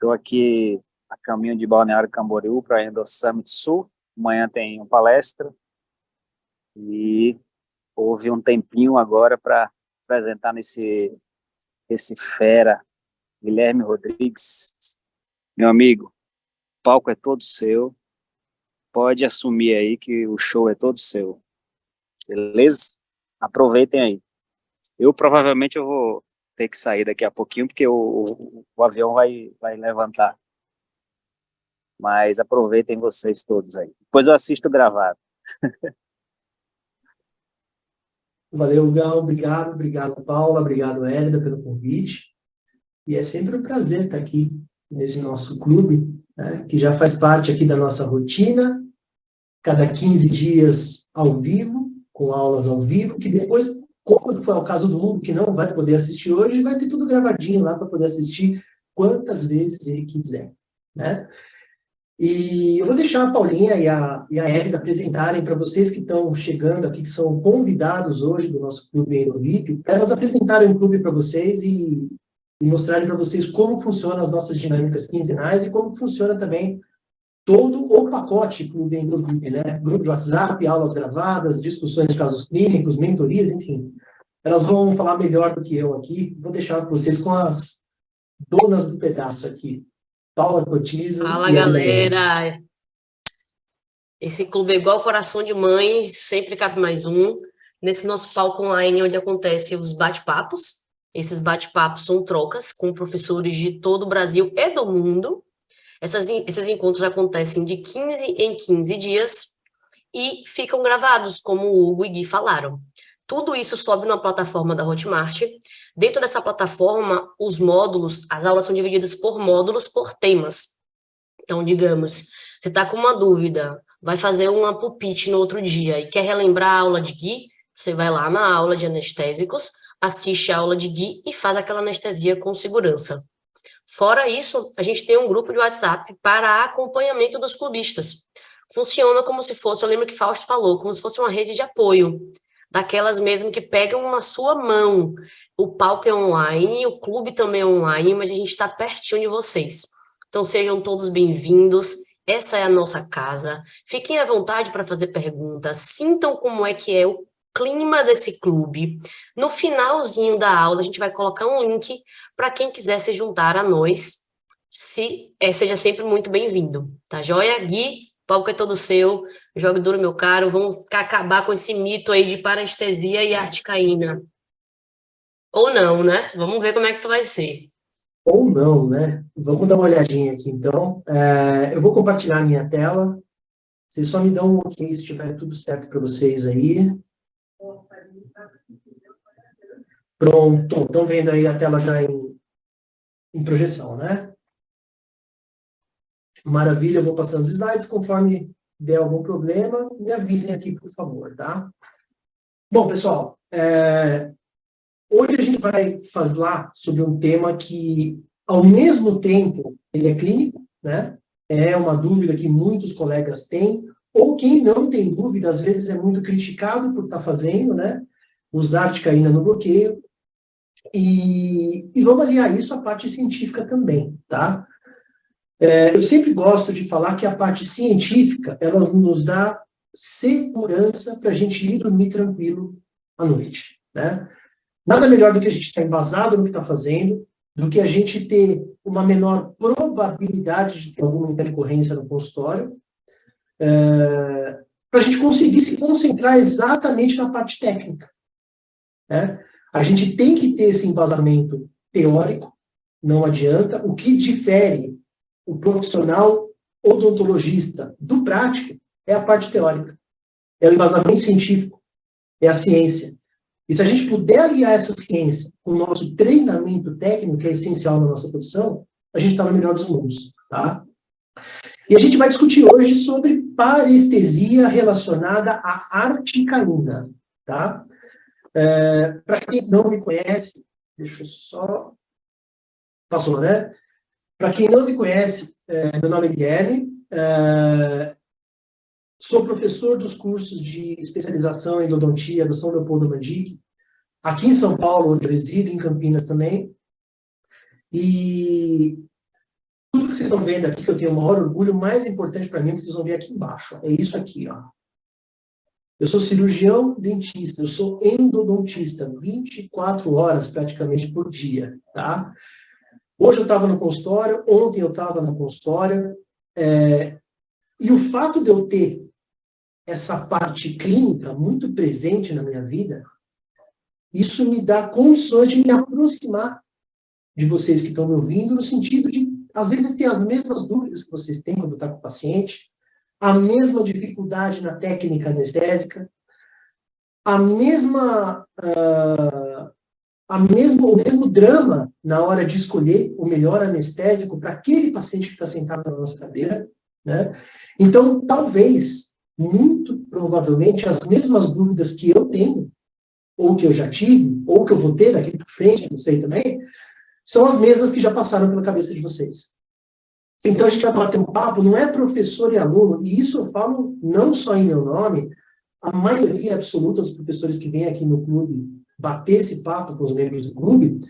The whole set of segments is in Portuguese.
Estou aqui a caminho de Balneário Camboriú para ir do Summit Sul. Amanhã tem uma palestra e houve um tempinho agora para apresentar esse fera, Guilherme Rodrigues. Meu amigo, o palco é todo seu. Pode assumir aí que o show é todo seu. Beleza? Aproveitem aí. Eu provavelmente vou ter que sair daqui a pouquinho, porque o avião vai levantar. Mas aproveitem vocês todos aí. Depois eu assisto gravado. Valeu, Gão. Obrigado, Paula. Obrigado, Hélida, pelo convite. E é sempre um prazer estar aqui nesse nosso clube, né, que já faz parte aqui da nossa rotina, cada 15 dias ao vivo, com aulas ao vivo, que depois, como foi o caso do Hugo, que não vai poder assistir hoje, vai ter tudo gravadinho lá para poder assistir quantas vezes ele quiser, né? E eu vou deixar a Paulinha e a Hélida apresentarem para vocês que estão chegando aqui, que são convidados hoje do nosso clube Eurovip, para elas apresentarem o clube para vocês e mostrarem para vocês como funcionam as nossas dinâmicas quinzenais e como funciona também todo o pacote Clube Eurovip, né? Grupo de WhatsApp, aulas gravadas, discussões de casos clínicos, mentorias, enfim. Elas vão falar melhor do que eu aqui. Vou deixar vocês com as donas do pedaço aqui. Paula Cotiza. Fala, galera! Esse clube é igual coração de mãe, sempre cabe mais um. Nesse nosso palco online, onde acontecem os bate-papos. Esses bate-papos são trocas com professores de todo o Brasil e do mundo. Esses encontros acontecem de 15 em 15 dias e ficam gravados, como o Hugo e Gui falaram. Tudo isso sobe na plataforma da Hotmart. Dentro dessa plataforma, os módulos, as aulas são divididas por módulos, por temas. Então, digamos, você está com uma dúvida, vai fazer uma pupite no outro dia e quer relembrar a aula de Gui, você vai lá na aula de anestésicos, assiste a aula de Gui e faz aquela anestesia com segurança. Fora isso, a gente tem um grupo de WhatsApp para acompanhamento dos clubistas. Funciona como se fosse, eu lembro que Fausto falou, como se fosse uma rede de apoio, daquelas mesmo que pegam na sua mão. O palco é online, o clube também é online, mas a gente está pertinho de vocês. Então sejam todos bem-vindos, essa é a nossa casa. Fiquem à vontade para fazer perguntas, sintam como é que é o clima desse clube. No finalzinho da aula, a gente vai colocar um link para quem quiser se juntar a nós. Seja sempre muito bem-vindo, tá joia? Gui, o palco é todo seu, jogue duro, meu caro, vamos acabar com esse mito aí de parestesia e articaína. Ou não, né? Vamos ver como é que isso vai ser. Ou não, né? Vamos dar uma olhadinha aqui, então. Eu vou compartilhar a minha tela. Vocês só me dão um ok se estiver tudo certo para vocês aí. Pronto. Estão vendo aí a tela já em projeção, né? Maravilha, eu vou passando os slides. Conforme der algum problema, me avisem aqui, por favor, tá? Bom, pessoal, hoje a gente vai falar sobre um tema que, ao mesmo tempo, ele é clínico, né? É uma dúvida que muitos colegas têm, ou quem não tem dúvida, às vezes é muito criticado por estar fazendo, né? Usar articaína no bloqueio. E vamos aliar isso à parte científica também, tá? Eu sempre gosto de falar que a parte científica, ela nos dá segurança para a gente ir dormir tranquilo à noite, né? Nada melhor do que a gente estar embasado no que está fazendo, do que a gente ter uma menor probabilidade de ter alguma intercorrência no consultório, para a gente conseguir se concentrar exatamente na parte técnica, né? A gente tem que ter esse embasamento teórico, não adianta. O que difere o profissional odontologista do prático é a parte teórica, é o embasamento científico, é a ciência. E se a gente puder aliar essa ciência com o nosso treinamento técnico, que é essencial na nossa profissão, a gente está no melhor dos mundos, tá? E a gente vai discutir hoje sobre parestesia relacionada à articaína, tá? Para quem não me conhece, deixa eu só... Passou, né? Para quem não me conhece, meu nome é Guilherme, sou professor dos cursos de especialização em endodontia do São Leopoldo Mandic, aqui em São Paulo, onde eu resido, em Campinas também. E tudo que vocês estão vendo aqui, que eu tenho o maior orgulho, mais importante para mim, que vocês vão ver aqui embaixo. É isso aqui, ó. Eu sou cirurgião dentista, eu sou endodontista, 24 horas praticamente por dia, tá? Hoje eu estava no consultório, ontem eu estava no consultório, e o fato de eu ter essa parte clínica muito presente na minha vida, isso me dá condições de me aproximar de vocês que estão me ouvindo, no sentido de, às vezes, ter as mesmas dúvidas que vocês têm quando está com o paciente, a mesma dificuldade na técnica anestésica, o mesmo drama na hora de escolher o melhor anestésico para aquele paciente que está sentado na nossa cadeira, né? Então, talvez, muito provavelmente, as mesmas dúvidas que eu tenho, ou que eu já tive, ou que eu vou ter daqui para frente, não sei também, são as mesmas que já passaram pela cabeça de vocês. Então, a gente vai bater um papo, não é professor e aluno, e isso eu falo não só em meu nome, a maioria absoluta dos professores que vêm aqui no clube bater esse papo com os membros do clube,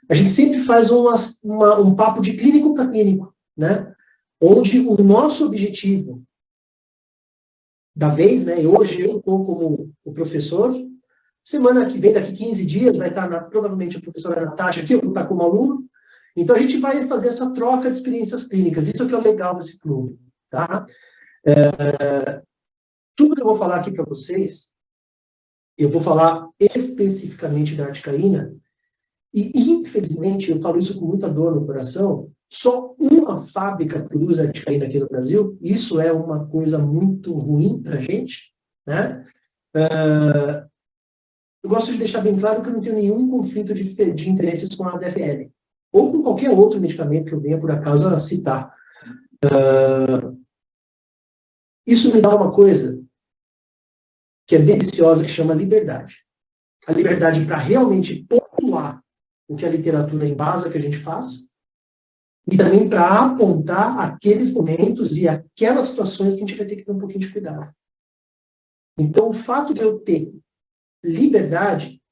a gente sempre faz um papo de clínico para clínico, né? Onde o nosso objetivo da vez, né? Hoje eu estou como o professor, semana que vem, daqui 15 dias, vai estar provavelmente a professora Natasha aqui, eu vou estar como aluno. Então, a gente vai fazer essa troca de experiências clínicas. Isso é o que é o legal desse clube, tá? Tudo que eu vou falar aqui para vocês, eu vou falar especificamente da articaína, e, infelizmente, eu falo isso com muita dor no coração, só uma fábrica produz articaína aqui no Brasil. Isso é uma coisa muito ruim para a gente, né? Eu gosto de deixar bem claro que eu não tenho nenhum conflito de interesses com a DFL, ou com qualquer outro medicamento que eu venha, por acaso, a citar. Isso me dá uma coisa que é deliciosa, que chama liberdade. A liberdade para realmente pontuar o que a literatura embasa que a gente faz, e também para apontar aqueles momentos e aquelas situações que a gente vai ter que ter um pouquinho de cuidado. Então, o fato de eu ter liberdade,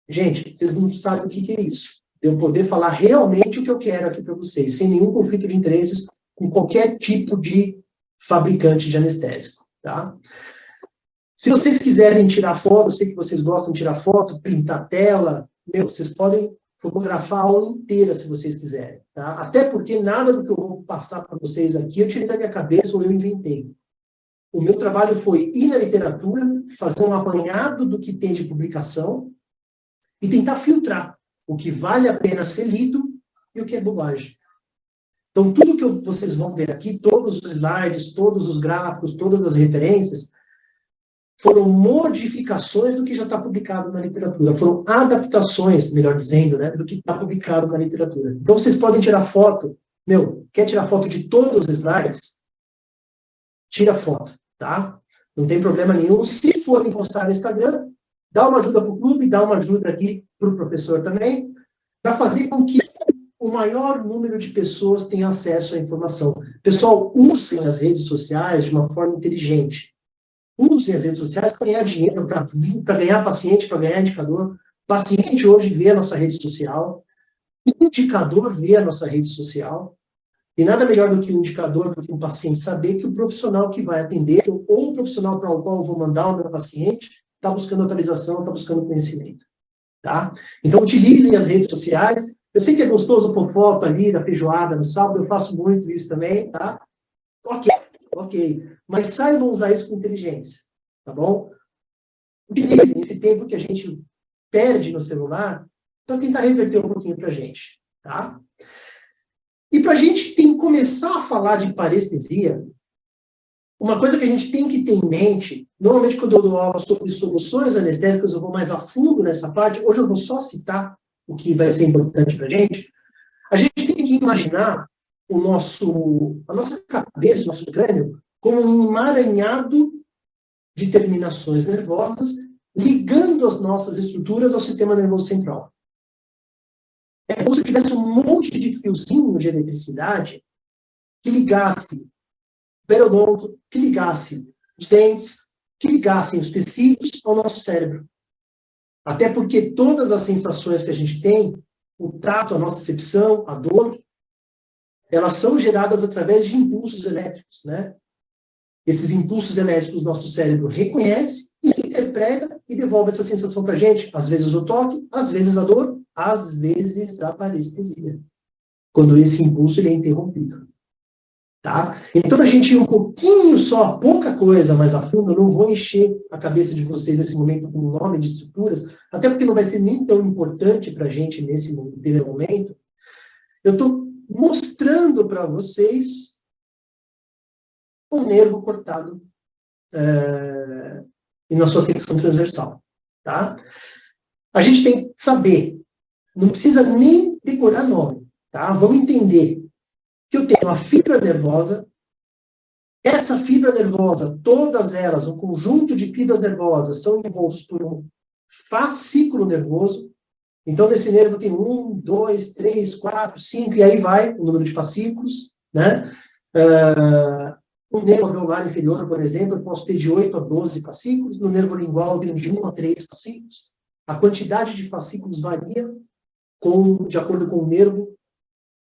gente, vocês não sabem o que é isso. De eu poder falar realmente o que eu quero aqui para vocês, sem nenhum conflito de interesses com qualquer tipo de fabricante de anestésico, tá? Se vocês quiserem tirar foto, eu sei que vocês gostam de tirar foto, printar tela, vocês podem fotografar a aula inteira se vocês quiserem, tá? Até porque nada do que eu vou passar para vocês aqui eu tirei da minha cabeça ou eu inventei. O meu trabalho foi ir na literatura, fazer um apanhado do que tem de publicação e tentar filtrar o que vale a pena ser lido e o que é bobagem. Então, tudo que vocês vão ver aqui, todos os slides, todos os gráficos, todas as referências, foram modificações do que já está publicado na literatura. Foram adaptações, melhor dizendo, né, do que está publicado na literatura. Então, vocês podem tirar foto. Quer tirar foto de todos os slides? Tira foto, tá? Não tem problema nenhum. Se forem postar no Instagram, dá uma ajuda para o clube, dá uma ajuda aqui para o professor também, para fazer com que o maior número de pessoas tenha acesso à informação. Pessoal, usem as redes sociais de uma forma inteligente. Usem as redes sociais para ganhar dinheiro, para ganhar paciente, para ganhar indicador. O paciente hoje vê a nossa rede social, o indicador vê a nossa rede social, e nada melhor do que um indicador, do que um paciente saber que o profissional que vai atender, ou o profissional para o qual eu vou mandar o meu paciente, está buscando atualização, está buscando conhecimento. Tá? Então, utilizem as redes sociais. Eu sei que é gostoso pôr foto ali da feijoada no sábado, eu faço muito isso também, tá? Ok. Mas saibam usar isso com inteligência, tá bom? Utilizem esse tempo que a gente perde no celular para tentar reverter um pouquinho para a gente, tá? E para a gente começar a falar de parestesia, uma coisa que a gente tem que ter em mente, normalmente quando eu dou aula sobre soluções anestésicas, eu vou mais a fundo nessa parte, hoje eu vou só citar o que vai ser importante para a gente tem que imaginar a nossa cabeça, o nosso crânio, como um emaranhado de terminações nervosas ligando as nossas estruturas ao sistema nervoso central. É como se tivesse um monte de fiozinhos de eletricidade que ligasse o periodonto, que ligasse os dentes, que ligassem os tecidos ao nosso cérebro. Até porque todas as sensações que a gente tem, o tato, a nossa percepção, a dor, elas são geradas através de impulsos elétricos, né? Esses impulsos elétricos nosso cérebro reconhece e interpreta e devolve essa sensação para a gente. Às vezes o toque, às vezes a dor, às vezes a parestesia. Quando esse impulso ele é interrompido. Tá? Então, a gente ir um pouquinho só, pouca coisa mais a fundo, eu não vou encher a cabeça de vocês nesse momento com o nome de estruturas, até porque não vai ser nem tão importante para a gente nesse primeiro momento. Eu estou mostrando para vocês um nervo cortado e na sua secção transversal. Tá? A gente tem que saber, não precisa nem decorar nome, tá? Vamos entender que eu tenho uma fibra nervosa, essa fibra nervosa, todas elas, um conjunto de fibras nervosas, são envoltos por um fascículo nervoso. Então, nesse nervo tem 1, 2, 3, 4, 5, e aí vai o número de fascículos, né? No nervo alveolar inferior, por exemplo, eu posso ter de 8 a 12 fascículos, no nervo lingual eu tenho de 1 a 3 fascículos. A quantidade de fascículos varia de acordo com o nervo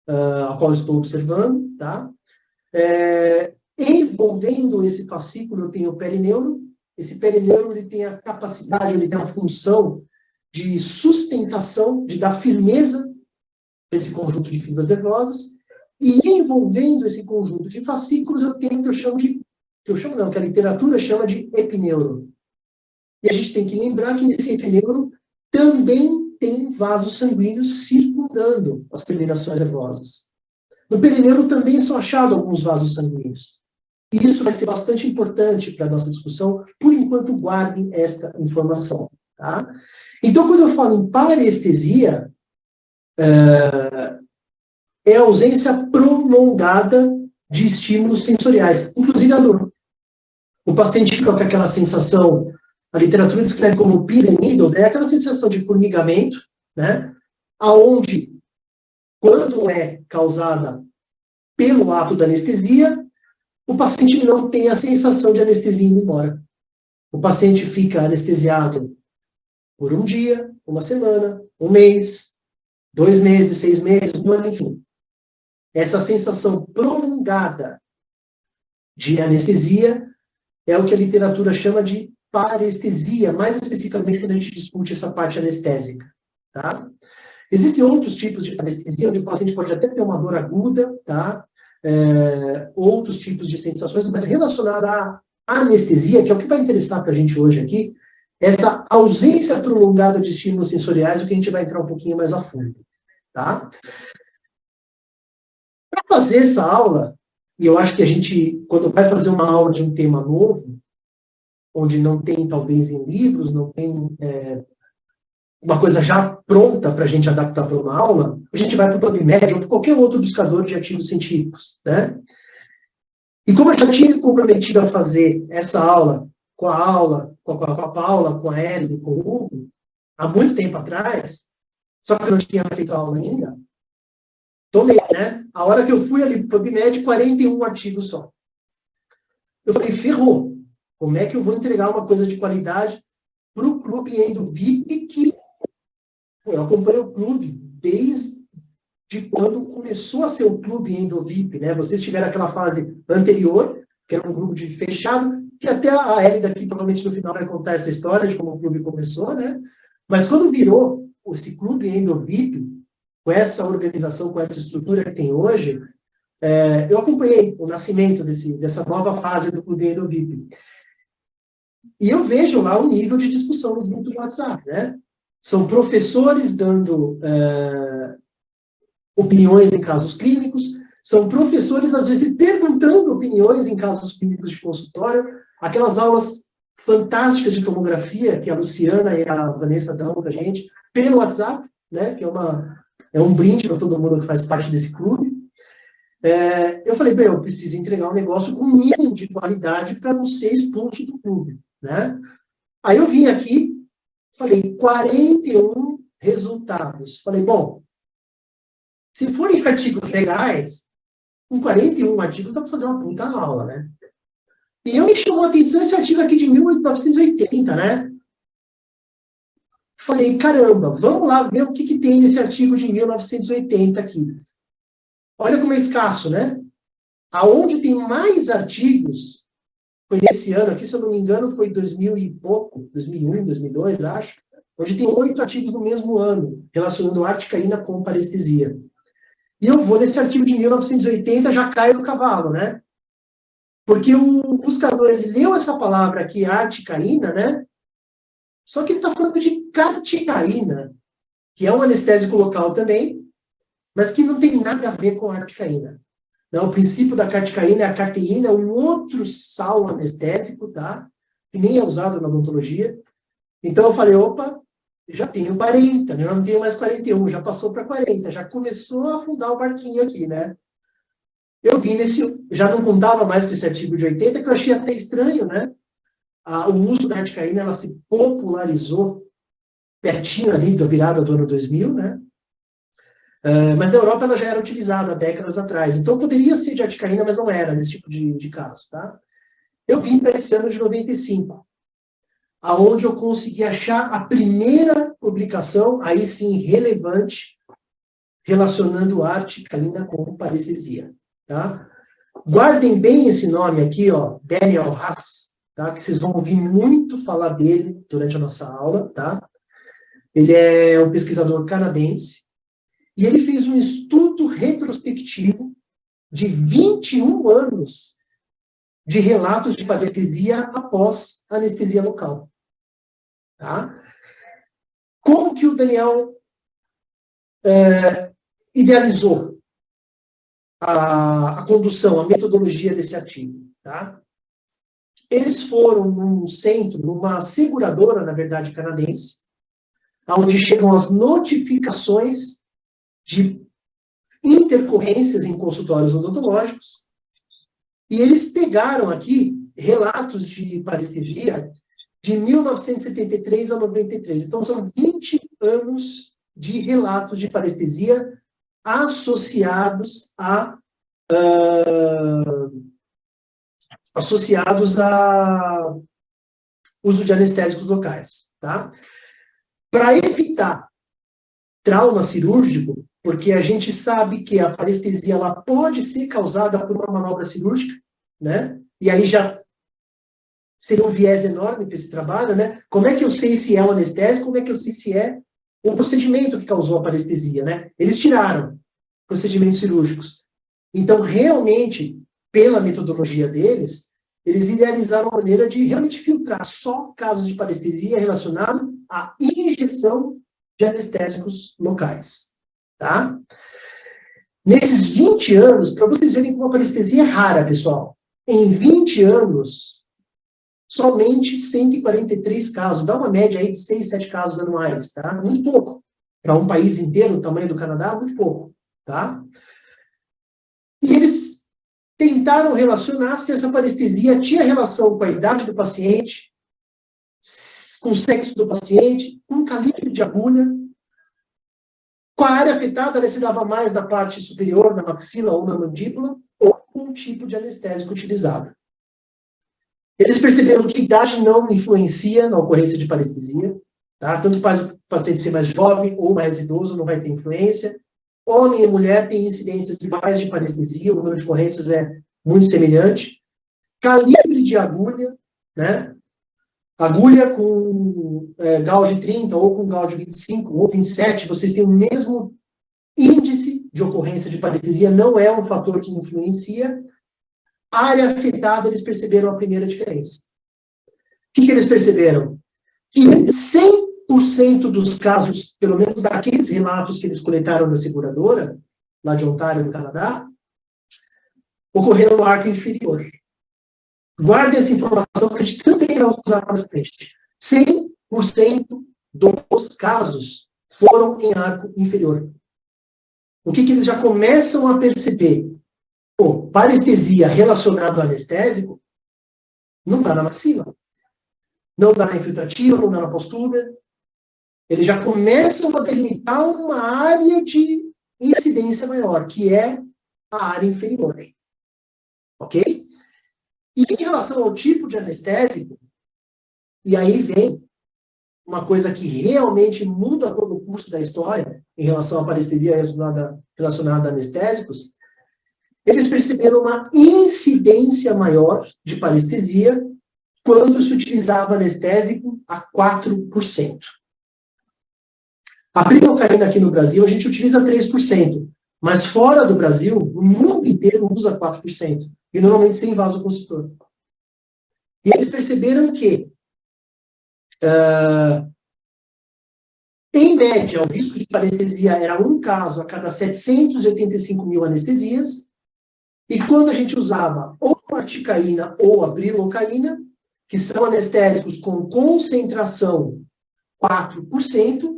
a qual eu estou observando, tá? Envolvendo esse fascículo, eu tenho o perineuro. Esse perineuro ele tem a capacidade, ele tem a função de sustentação, de dar firmeza a esse conjunto de fibras nervosas. E envolvendo esse conjunto de fascículos, eu tenho o que a literatura chama de epineuro. E a gente tem que lembrar que nesse epineuro também tem vasos sanguíneos circundando as terminações nervosas. No perineuro também são achados alguns vasos sanguíneos. E isso vai ser bastante importante para a nossa discussão. Por enquanto, guardem esta informação. Tá? Então, quando eu falo em parestesia, é a ausência prolongada de estímulos sensoriais, inclusive a dor. O paciente fica com aquela sensação, a literatura descreve como pins and needles, é aquela sensação de formigamento, né? Aonde, quando é causada pelo ato da anestesia, o paciente não tem a sensação de anestesia indo embora. O paciente fica anestesiado por um dia, uma semana, um mês, 2 meses, 6 meses, um ano, enfim. Essa sensação prolongada de anestesia é o que a literatura chama de parestesia, mais especificamente quando a gente discute essa parte anestésica. Tá? Existem outros tipos de parestesia, onde o paciente pode até ter uma dor aguda, tá? Outros tipos de sensações, mas relacionada à anestesia, que é o que vai interessar para a gente hoje aqui, essa ausência prolongada de estímulos sensoriais, o que a gente vai entrar um pouquinho mais a fundo. Tá? Para fazer essa aula, e eu acho que a gente, quando vai fazer uma aula de um tema novo, onde não tem, talvez, em livros, não tem uma coisa já pronta para a gente adaptar para uma aula, a gente vai para o PubMed ou para qualquer outro buscador de artigos científicos. Né? E como eu já tinha me comprometido a fazer essa aula com a Paula, com a Ellen, com o Hugo, há muito tempo atrás, só que eu não tinha feito a aula ainda, tomei, né? A hora que eu fui ali para o PubMed, 41 artigos só. Eu falei, ferrou. Como é que eu vou entregar uma coisa de qualidade para o Clube Endo VIP, que eu acompanho o clube desde quando começou a ser o Clube Endo VIP, né? Vocês tiveram aquela fase anterior, que era um grupo de fechado, que até a Ellie daqui, provavelmente no final, vai contar essa história de como o clube começou, né? Mas quando virou esse Clube Endo VIP, com essa organização, com essa estrutura que tem hoje, eu acompanhei o nascimento dessa nova fase do Clube Endo VIP. E eu vejo lá o nível de discussão nos grupos do WhatsApp, né? São professores dando opiniões em casos clínicos, são professores, às vezes, perguntando opiniões em casos clínicos de consultório, aquelas aulas fantásticas de tomografia que a Luciana e a Vanessa dão para a gente, pelo WhatsApp, né? Que é um brinde para todo mundo que faz parte desse clube. Eu falei, bem, eu preciso entregar um negócio com mínimo de qualidade para não ser expulso do clube, né? Aí eu vim aqui, falei, 41 resultados. Falei, bom, se forem artigos legais, com 41 artigos dá para fazer uma puta aula, né? E eu me chamou a atenção esse artigo aqui de 1980, né? Falei, caramba, vamos lá ver o que tem nesse artigo de 1980 aqui. Olha como é escasso, né? Aonde tem mais artigos, foi nesse ano aqui, se eu não me engano, foi 2000 e pouco, 2001, 2002, acho, onde tem 8 artigos no mesmo ano, relacionando articaína com parestesia. E eu vou nesse artigo de 1980, já caio do cavalo, né? Porque o buscador, ele leu essa palavra aqui, articaína, né? Só que ele está falando de carticaína, que é um anestésico local também, mas que não tem nada a ver com a articaína. Não, o princípio da carticaína é a carteína, é um outro sal anestésico, tá? Que nem é usado na odontologia. Então eu falei, opa, já tenho 40, né? Eu não tenho mais 41, já passou para 40, já começou a afundar o barquinho aqui, né? Eu vi já não contava mais com esse artigo de 80, que eu achei até estranho, né? O uso da articaína, ela se popularizou pertinho ali da virada do ano 2000, né? Mas na Europa ela já era utilizada há décadas atrás. Então poderia ser de articaína, mas não era nesse tipo de caso, tá? Eu vim para esse ano de 95, aonde eu consegui achar a primeira publicação, aí sim, relevante, relacionando articaína com parestesia, tá? Guardem bem esse nome aqui, ó, Daniel Haas, tá? Que vocês vão ouvir muito falar dele durante a nossa aula, tá? Ele é um pesquisador canadense, e ele fez um estudo retrospectivo de 21 anos de relatos de parestesia após anestesia local. Tá? Como que o Daniel idealizou a condução, a metodologia desse artigo? Tá? Eles foram num centro, numa seguradora, na verdade, canadense, onde chegam as notificações de intercorrências em consultórios odontológicos, e eles pegaram aqui relatos de parestesia de 1973 a 93. Então, são 20 anos de relatos de parestesia associados a uso de anestésicos locais. Tá? Para evitar trauma cirúrgico, porque a gente sabe que a parestesia ela pode ser causada por uma manobra cirúrgica, né? E aí já seria um viés enorme para esse trabalho, né? Como é que eu sei se é um anestésico? Como é que eu sei se é um procedimento que causou a parestesia, né? Eles tiraram procedimentos cirúrgicos. Então, realmente, pela metodologia deles, eles idealizaram uma maneira de realmente filtrar só casos de parestesia relacionados à injeção de anestésicos locais, tá? Nesses 20 anos, para vocês verem como a parestesia é rara, pessoal, em 20 anos, somente 143 casos, dá uma média aí de 6, 7 casos anuais, tá? Muito pouco. Para um país inteiro, o tamanho do Canadá, muito pouco, tá? E eles tentaram relacionar se essa parestesia tinha relação com a idade do paciente, com o sexo do paciente, com o calibre de agulha. Com a área afetada, ela se dava mais na parte superior, na maxila ou na mandíbula, ou com o tipo de anestésico utilizado. Eles perceberam que a idade não influencia na ocorrência de parestesia, tá? Tanto faz o paciente ser mais jovem ou mais idoso, não vai ter influência. Homem e mulher têm incidências iguais de parestesia, o número de ocorrências é muito semelhante. Calibre de agulha, né? Agulha com gauge 30 ou com gauge 25 ou 27, vocês têm o mesmo índice de ocorrência de parestesia, não é um fator que influencia. A área afetada, eles perceberam a primeira diferença. O que eles perceberam? Que 100% dos casos, pelo menos daqueles relatos que eles coletaram da seguradora, lá de Ontário, no Canadá, ocorreram no arco inferior. Guardem essa informação que a gente também vai usar mais frente. 100% dos casos foram em arco inferior. O que eles já começam a perceber? Pô, parestesia relacionada ao anestésico não está na maxila. Não está na infiltrativa, não está na postura. Eles já começam a delimitar uma área de incidência maior, que é a área inferior. Ok? E em relação ao tipo de anestésico, e aí vem uma coisa que realmente muda todo o curso da história em relação à parestesia relacionada a anestésicos, eles perceberam uma incidência maior de parestesia quando se utilizava anestésico a 4%. A prilocaína aqui no Brasil, a gente utiliza 3%, mas fora do Brasil, o mundo inteiro usa 4%, e normalmente sem vasoconstritor. E eles perceberam que, em média, o risco de parestesia era um caso a cada 785 mil anestesias, e quando a gente usava ou a articaína ou a prilocaína, que são anestésicos com concentração 4%,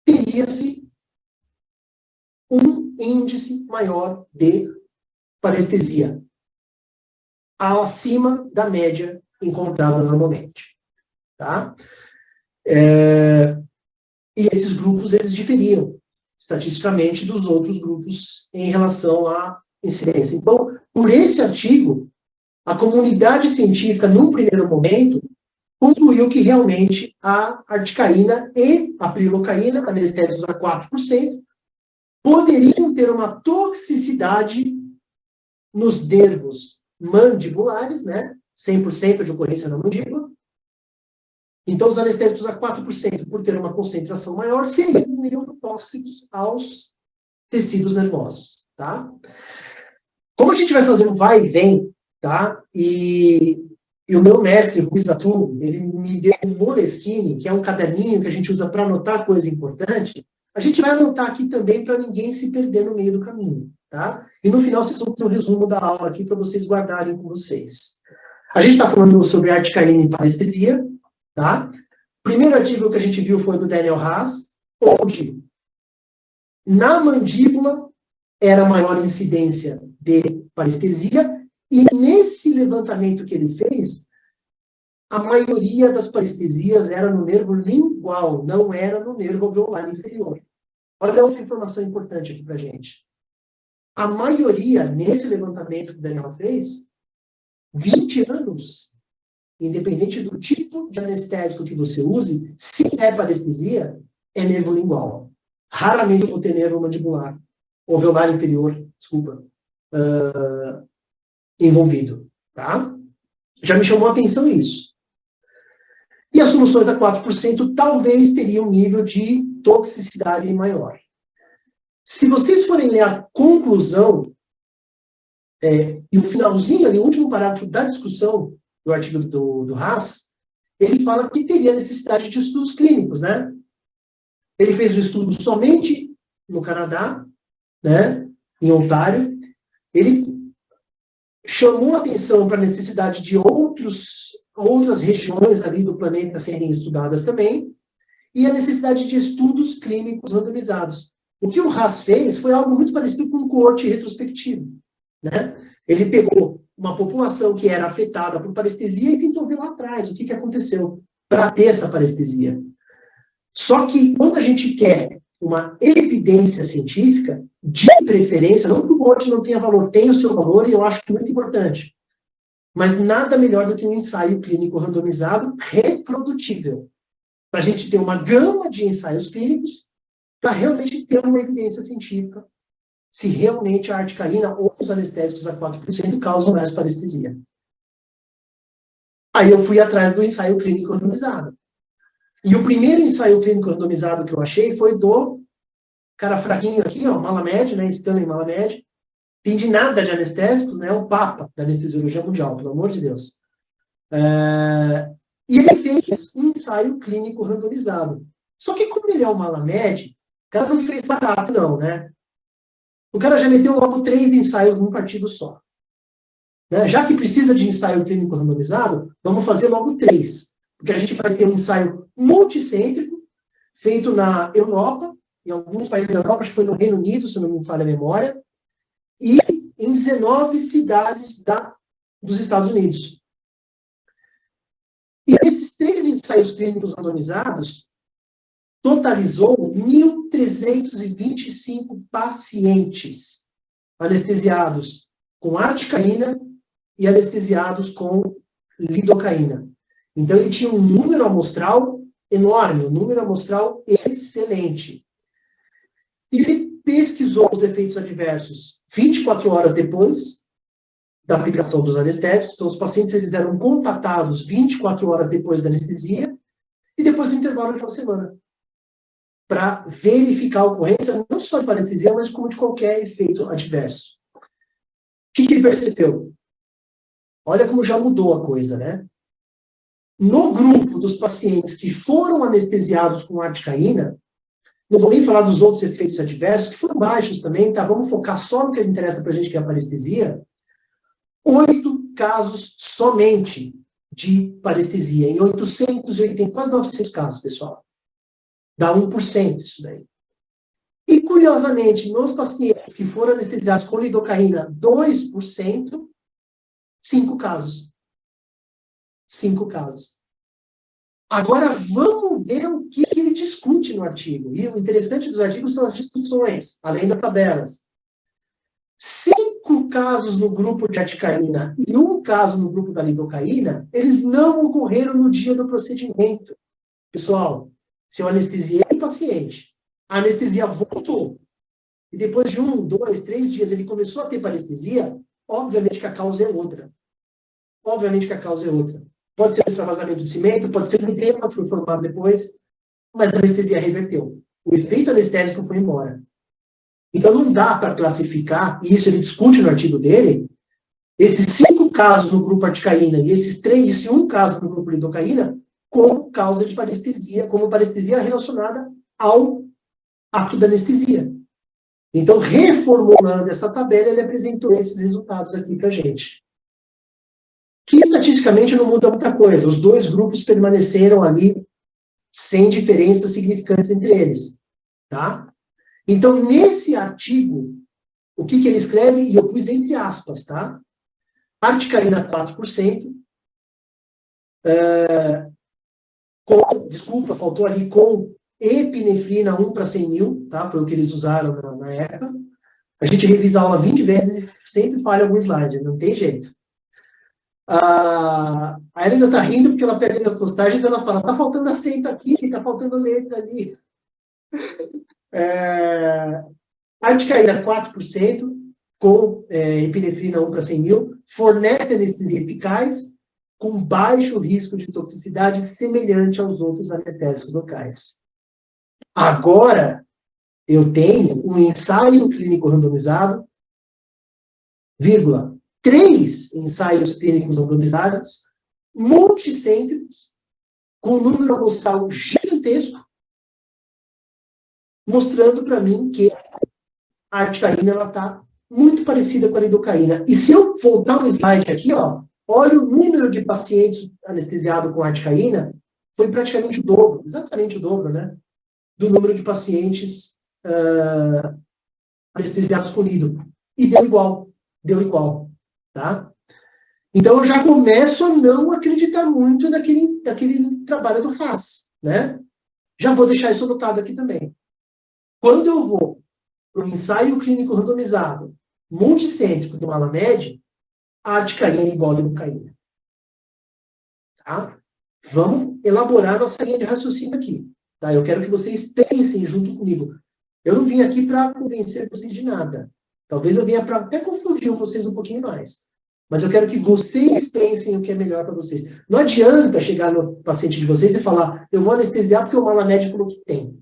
teria-se um índice maior de parestesia, acima da média encontrada normalmente. Tá? E esses grupos, eles diferiam estatisticamente dos outros grupos em relação à incidência. Então, por esse artigo, a comunidade científica, num primeiro momento, concluiu que realmente a articaína e a prilocaína, anestésicos a 4%, poderiam ter uma toxicidade nos nervos mandibulares, né? 100% de ocorrência na mandíbula. Então, os anestésicos a 4%, por ter uma concentração maior, seriam neurotóxicos aos tecidos nervosos, tá? Como a gente vai fazer um vai e vem, tá? E o meu mestre, Ruiz Atu, ele me deu um Moleskine, que é um caderninho que a gente usa para anotar coisa importante. A gente vai anotar aqui também para ninguém se perder no meio do caminho, tá? E no final vocês vão ter um resumo da aula aqui para vocês guardarem com vocês. A gente está falando sobre articaína e parestesia, tá? O primeiro artigo que a gente viu foi do Daniel Haas, onde na mandíbula era maior incidência de parestesia, e nesse levantamento que ele fez, a maioria das parestesias era no nervo lingual, não era no nervo alveolar inferior. Olha outra informação importante aqui para a gente. A maioria, nesse levantamento que o Daniel fez, 20 anos, independente do tipo de anestésico que você use, se é parestesia, é nervo lingual. Raramente vou ter nervo mandibular, alveolar inferior, desculpa, envolvido, tá? Já me chamou a atenção isso. E as soluções a 4% talvez teriam um nível de toxicidade maior. Se vocês forem ler a conclusão, e o finalzinho ali, o último parágrafo da discussão do artigo do Haas, ele fala que teria necessidade de estudos clínicos, né? Ele fez um estudo somente no Canadá, né? Em Ontário. Ele chamou a atenção para a necessidade de outras regiões ali do planeta serem estudadas também, e a necessidade de estudos clínicos randomizados. O que o Haas fez foi algo muito parecido com um coorte retrospectivo, né? Ele pegou uma população que era afetada por parestesia e tentou ver lá atrás o que aconteceu para ter essa parestesia. Só que quando a gente quer uma evidência científica, de preferência, não que o coorte não tenha valor, tem o seu valor e eu acho muito importante, mas nada melhor do que um ensaio clínico randomizado reprodutível, para a gente ter uma gama de ensaios clínicos para realmente ter uma evidência científica se realmente a articaína ou os anestésicos a 4% causam mais parestesia. Aí eu fui atrás do ensaio clínico randomizado. E o primeiro ensaio clínico randomizado que eu achei foi do cara fraquinho aqui, ó, Malamed, né, Stanley Malamed. Entende nada de anestésicos, né, o papa da anestesiologia mundial, pelo amor de Deus. E ele fez um ensaio clínico randomizado. Só que como ele é o Malamed, o cara não fez barato não, né? O cara já meteu logo 3 ensaios num partido só. Né? Já que precisa de ensaio clínico randomizado, vamos fazer logo 3. Porque a gente vai ter um ensaio multicêntrico, feito na Europa, em alguns países da Europa, acho que foi no Reino Unido, se não me falha a memória, e em 19 cidades dos Estados Unidos. E esses 3 ensaios clínicos randomizados totalizou 1.325 pacientes anestesiados com articaína e anestesiados com lidocaína. Então, ele tinha um número amostral enorme, um número amostral excelente. E ele pesquisou os efeitos adversos 24 horas depois da aplicação dos anestésicos. Então, os pacientes eles eram contatados 24 horas depois da anestesia e depois do intervalo de uma semana, para verificar a ocorrência não só de parestesia, mas como de qualquer efeito adverso. O que ele percebeu? Olha como já mudou a coisa, né? No grupo dos pacientes que foram anestesiados com articaína, não vou nem falar dos outros efeitos adversos, que foram baixos também, tá? Vamos focar só no que interessa para a gente, que é a parestesia. 8 casos somente de parestesia, em 880, quase 900 casos, pessoal. Dá 1% isso daí. E, curiosamente, nos pacientes que foram anestesiados com lidocaína, 2%, 5 casos. 5 casos. Agora, vamos ver o que ele discute no artigo. E o interessante dos artigos são as discussões, além das tabelas. 5 casos no grupo de articaína e 1 caso no grupo da lidocaína, eles não ocorreram no dia do procedimento. Pessoal, se eu anestesiei o paciente, a anestesia voltou, e depois de 1, 2, 3 dias ele começou a ter parestesia, obviamente que a causa é outra. Obviamente que a causa é outra. Pode ser um extravasamento de cimento, pode ser um edema que foi formado depois, mas a anestesia reverteu. O efeito anestésico foi embora. Então não dá para classificar, e isso ele discute no artigo dele, esses 5 casos no grupo articaína e esse 1 caso no grupo lidocaína como causa de parestesia, como parestesia relacionada ao ato da anestesia. Então, reformulando essa tabela, ele apresentou esses resultados aqui para a gente. Que estatisticamente não muda muita coisa. Os 2 grupos permaneceram ali sem diferenças significantes entre eles. Tá? Então, nesse artigo, o que ele escreve, e eu pus entre aspas, tá? Articaína 4%, desculpa, faltou ali com epinefrina 1 para 100 mil, tá? Foi o que eles usaram na época. A gente revisa a aula 20 vezes e sempre falha algum slide, não tem jeito. A Helena está rindo porque ela pega as postagens e ela fala, tá faltando acento aqui, tá faltando letra ali. Articaína 4%, com epinefrina 1 para 100 mil, fornece anestesia eficaz, com baixo risco de toxicidade, semelhante aos outros anestésicos locais. Agora, eu tenho um ensaio clínico randomizado, 3 ensaios clínicos randomizados, multicêntricos, com um número amostral gigantesco, mostrando para mim que a articaína está muito parecida com a lidocaína. E se eu voltar um slide aqui, ó, olha o número de pacientes anestesiados com articaína, foi praticamente o dobro, exatamente o dobro, né? Do número de pacientes anestesiados com lido. E deu igual, tá? Então, eu já começo a não acreditar muito naquele trabalho do Haas, né? Já vou deixar isso anotado aqui também. Quando eu vou para o ensaio clínico randomizado, multicêntrico do Malamed, a articaína é igual a lidocaína. Tá? Vamos elaborar nossa linha de raciocínio aqui. Tá? Eu quero que vocês pensem junto comigo. Eu não vim aqui para convencer vocês de nada. Talvez eu venha para até confundir vocês um pouquinho mais. Mas eu quero que vocês pensem o que é melhor para vocês. Não adianta chegar no paciente de vocês e falar, eu vou anestesiar porque o Malamed falou que tem.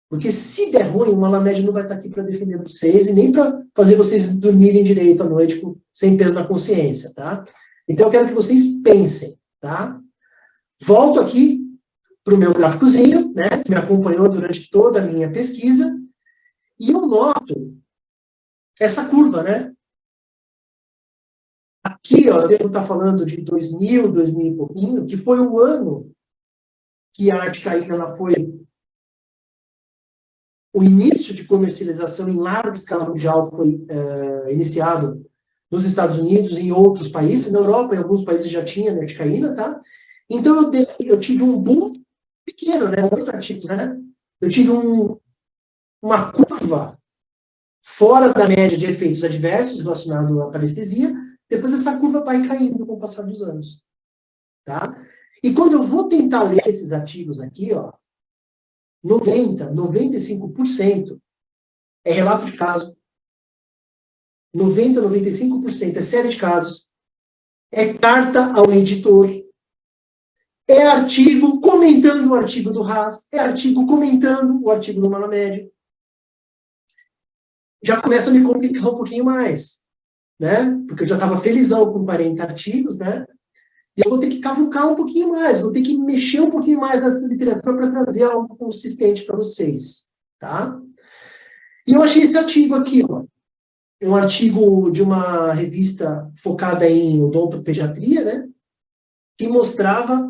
Porque se der ruim, o Malamed não vai estar aqui para defender vocês e nem para fazer vocês dormirem direito à noite sem peso na consciência, tá? Então eu quero que vocês pensem, tá? Volto aqui para o meu gráficozinho, né, que me acompanhou durante toda a minha pesquisa, e eu noto essa curva, né? Aqui, ó, eu devo estar falando de 2000 e pouquinho, que foi o ano que a articaína ela foi o início de comercialização em larga escala mundial foi iniciado nos Estados Unidos e em outros países. Na Europa, em alguns países já tinha articaína, tá? Então, eu tive um boom pequeno, né? 8 artigos, né? Eu tive uma curva fora da média de efeitos adversos relacionados à parestesia. Depois, essa curva vai caindo com o passar dos anos, tá? E quando eu vou tentar ler esses artigos aqui, ó, 95% é relato de caso. 90, 95% é série de casos. É carta ao editor. É artigo comentando o artigo do Haas. É artigo comentando o artigo do Malamed. Já começa a me complicar um pouquinho mais, né? Porque eu já estava felizão com 40 artigos, né? E eu vou ter que cavucar um pouquinho mais, vou ter que mexer um pouquinho mais nessa literatura para trazer algo consistente para vocês, tá? E eu achei esse artigo aqui, ó. É um artigo de uma revista focada em odontopediatria, né? Que mostrava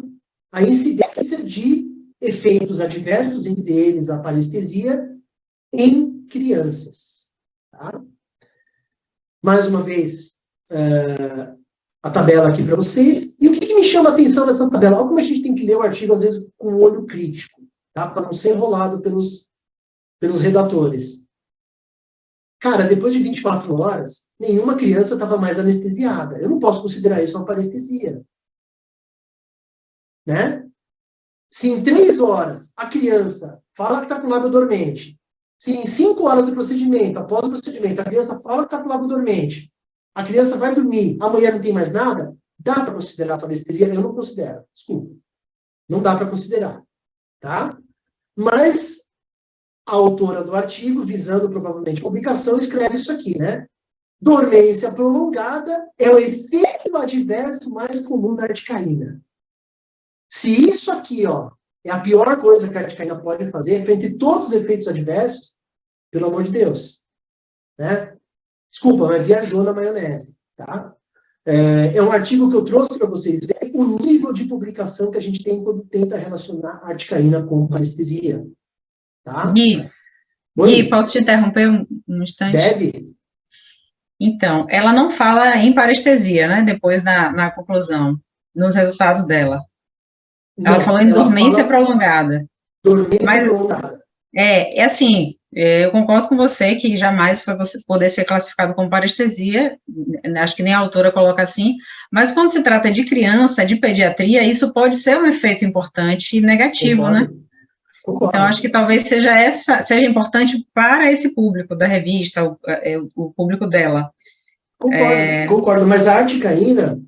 a incidência de efeitos adversos, entre eles a parestesia, em crianças, tá? Mais uma vez, a tabela aqui para vocês. E o que me chama a atenção nessa tabela? Olha como a gente tem que ler o artigo, às vezes, com um olho crítico, tá? Para não ser enrolado pelos redatores. Cara, depois de 24 horas, nenhuma criança estava mais anestesiada. Eu não posso considerar isso uma parestesia. Né? Se em 3 horas a criança fala que está com o lábio dormente, se em 5 horas do procedimento, após o procedimento, a criança fala que está com o lábio dormente, a criança vai dormir, amanhã não tem mais nada, dá para considerar a parestesia? Eu não considero, desculpa. Não dá para considerar. Tá? Mas a autora do artigo, visando provavelmente publicação, escreve isso aqui, né? Dormência prolongada é o efeito adverso mais comum da articaína. Se isso aqui, ó, é a pior coisa que a articaína pode fazer, frente a todos os efeitos adversos, pelo amor de Deus, né? Desculpa, mas viajou na maionese, tá? É um artigo que eu trouxe para vocês verem o nível de publicação que a gente tem quando tenta relacionar a articaína com parestesia, tá? Gui, posso te interromper um instante? Deve. Então, ela não fala em parestesia, né? Depois na conclusão, nos resultados dela. Ela falou em dormência prolongada. Dormência prolongada. É assim, eu concordo com você que jamais foi poder ser classificado como parestesia, acho que nem a autora coloca assim, mas quando se trata de criança, de pediatria, isso pode ser um efeito importante e negativo, Concordo. né? Concordo. Então, acho que talvez seja importante para esse público da revista, o público dela. Concordo, mas a articaína,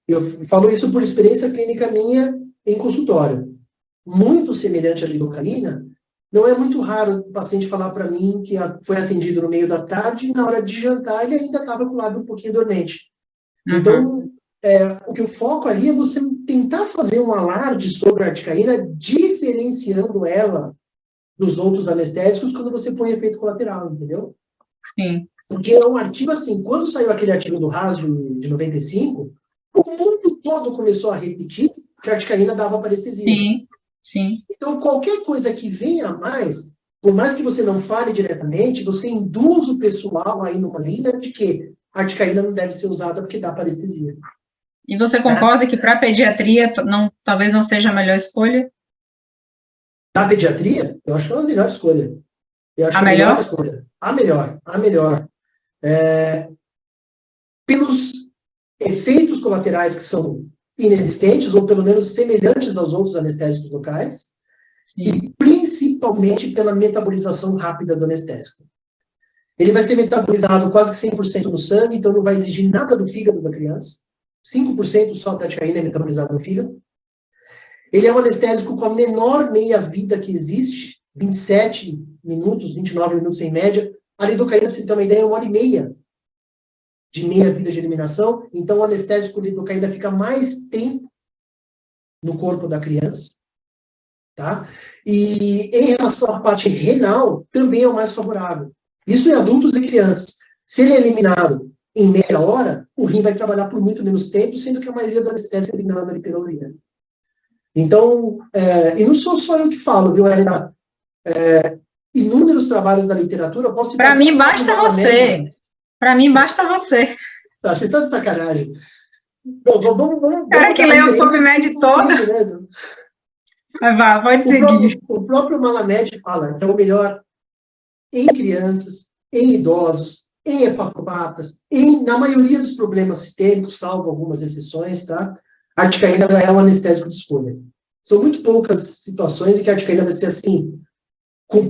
eu falo isso por experiência clínica minha em consultório. Muito semelhante à lidocaína, não é muito raro o paciente falar para mim que foi atendido no meio da tarde e na hora de jantar ele ainda estava com o lábio um pouquinho dormente. Uhum. Então, o que eu foco ali é você tentar fazer um alarde sobre a articaína, diferenciando ela dos outros anestésicos quando você põe efeito colateral, entendeu? Sim. Porque é um artigo assim, quando saiu aquele artigo do Haas de 95, o mundo todo começou a repetir que a articaína dava parestesia. Sim, sim. Então, qualquer coisa que venha a mais, por mais que você não fale diretamente, você induz o pessoal aí numa linha de que a articaína não deve ser usada porque dá parestesia. E você concorda que para pediatria talvez não seja a melhor escolha? Na pediatria, eu acho que é a melhor escolha. Eu acho A que melhor? É a melhor escolha. A melhor. Pelos efeitos colaterais que são inexistentes, ou pelo menos semelhantes aos outros anestésicos locais, Sim. e principalmente pela metabolização rápida do anestésico. Ele vai ser metabolizado quase que 100% no sangue, então não vai exigir nada do fígado da criança. 5% só da articaína é metabolizado no fígado. Ele é um anestésico com a menor meia-vida que existe, 27 minutos, 29 minutos em média. A lidocaína, para você ter uma ideia, é 1h30 de meia-vida de eliminação. Então, o anestésico lidocaína fica mais tempo no corpo da criança. Tá? E em relação à parte renal, também é o mais favorável. Isso em adultos e crianças. Se ele é eliminado em meia hora, o rim vai trabalhar por muito menos tempo, sendo que a maioria do anestésico é eliminado ali pela urina. Então, e não sou só eu que falo, viu, Helena? Inúmeros trabalhos da literatura, eu posso... Para mim, basta você. Para mim, basta você. Tá, você está de sacanagem. Bom, vamos cara que leu o PubMed todo. Mas vá, pode seguir. O próprio Malamed fala que é o melhor em crianças, em idosos, em hepatopatas, na maioria dos problemas sistêmicos, salvo algumas exceções, tá? A articaína é um anestésico de escolha. São muito poucas situações em que a articaína vai ser assim,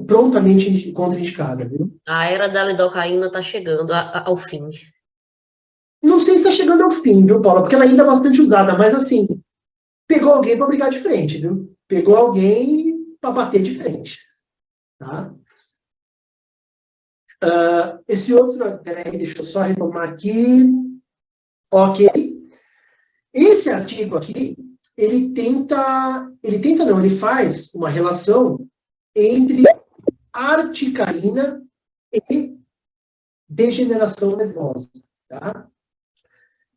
prontamente contraindicada, viu? A era da lidocaína está chegando ao fim. Não sei se está chegando ao fim, viu, Paula? Porque ela ainda é bastante usada, mas assim, pegou alguém para brigar de frente, viu? Pegou alguém para bater de frente, tá? Esse outro, peraí, deixa eu só retomar aqui. Ok. Esse artigo aqui, ele faz uma relação entre articaína e degeneração nervosa, tá?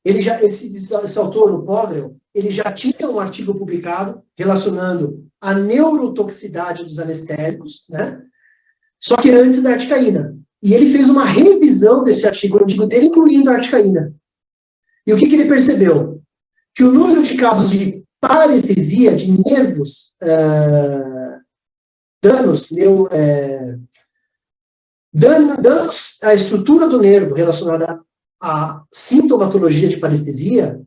Esse autor, o Pogrel, ele já tinha um artigo publicado relacionando a neurotoxicidade dos anestésicos, né? Só que antes da articaína. E ele fez uma revisão desse artigo antigo dele, incluindo a articaína. E o que ele percebeu? Que o número de casos de parestesia, de nervos, danos à estrutura do nervo relacionada à sintomatologia de parestesia,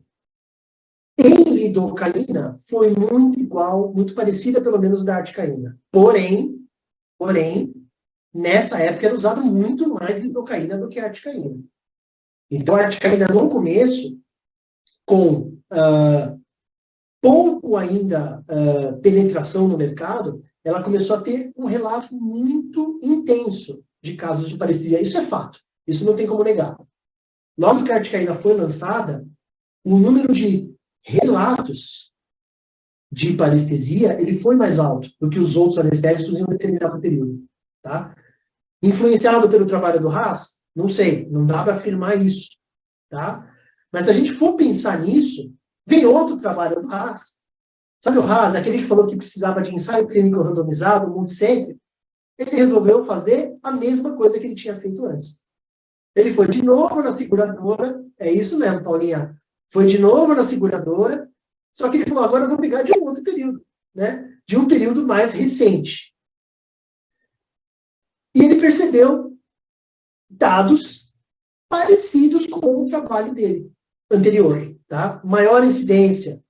em lidocaína, foi muito igual, muito parecida, pelo menos, da articaína. Porém, nessa época era usado muito mais lidocaína do que a articaína. Então, a articaína, no começo, com pouco ainda penetração no mercado, ela começou a ter um relato muito intenso de casos de parestesia. Isso é fato. Isso não tem como negar. Logo que a articaína foi lançada, o número de relatos de parestesia ele foi mais alto do que os outros anestésicos em um determinado período. Tá? Influenciado pelo trabalho do Haas? Não sei, não dá para afirmar isso. Tá? Mas se a gente for pensar nisso, vem outro trabalho do Haas. Sabe o Haas, aquele que falou que precisava de ensaio clínico randomizado, multicêntrico? Ele resolveu fazer a mesma coisa que ele tinha feito antes. Ele foi de novo na seguradora, é isso mesmo, Paulinha. Foi de novo na seguradora, só que ele falou, agora eu vou pegar de um outro período, né? De um período mais recente. E ele percebeu dados parecidos com o trabalho dele anterior, tá? Maior incidência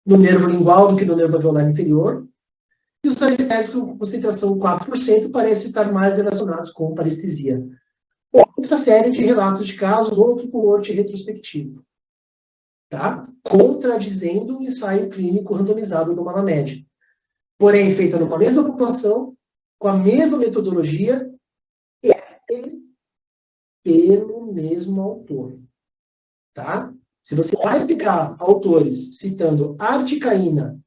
no nervo lingual do que no nervo alveolar inferior, e os anestésicos com concentração 4% parecem estar mais relacionados com parestesia. Outra série de relatos de casos, outro coorte retrospectivo, tá? Contradizendo o ensaio clínico randomizado do Malamed. Porém, feita numa mesma população, com a mesma metodologia, e pelo mesmo autor. Tá? Se você vai pegar autores citando articaína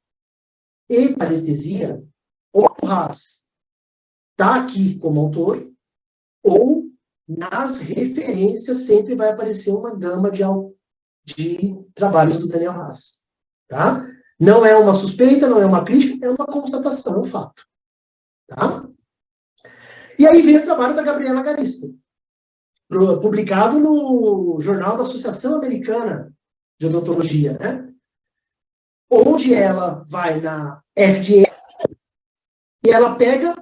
e parestesia, ou o Haas está aqui como autor, ou nas referências sempre vai aparecer uma gama de trabalhos do Daniel Haas. Tá? Não é uma suspeita, não é uma crítica, é uma constatação, é um fato. Tá? E aí vem o trabalho da Gabriela Garisto, publicado no Jornal da Associação Americana de Odontologia, né? Onde ela vai na FDA e ela pega,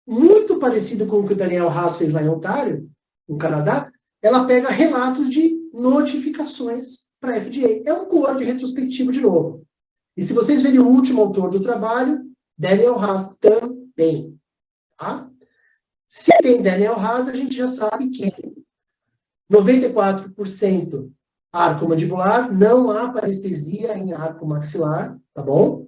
muito parecido com o que o Daniel Haas fez lá em Ontário, no Canadá, ela pega relatos de notificações para a FDA. É um coorte retrospectivo de novo. E se vocês verem o último autor do trabalho, Daniel Haas também. Tá? Se tem Daniel Haas, a gente já sabe que 94% arco mandibular, não há parestesia em arco maxilar, tá bom?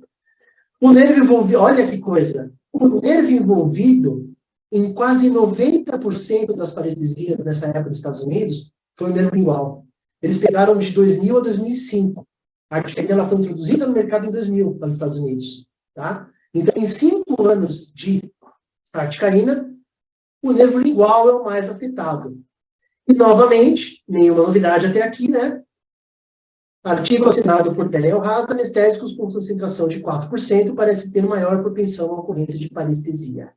O nervo envolvido, olha que coisa, o nervo envolvido em quase 90% das parestesias nessa época dos Estados Unidos foi o nervo lingual. Eles pegaram de 2000 a 2005. A articaína ela foi introduzida no mercado em 2000 nos Estados Unidos, tá? Então, em 5 anos de articaína, o nervo lingual é o mais afetado. E, novamente, nenhuma novidade até aqui, né? Artigo assinado por Daniel Haas, anestésicos com concentração de 4% parece ter maior propensão à ocorrência de parestesia.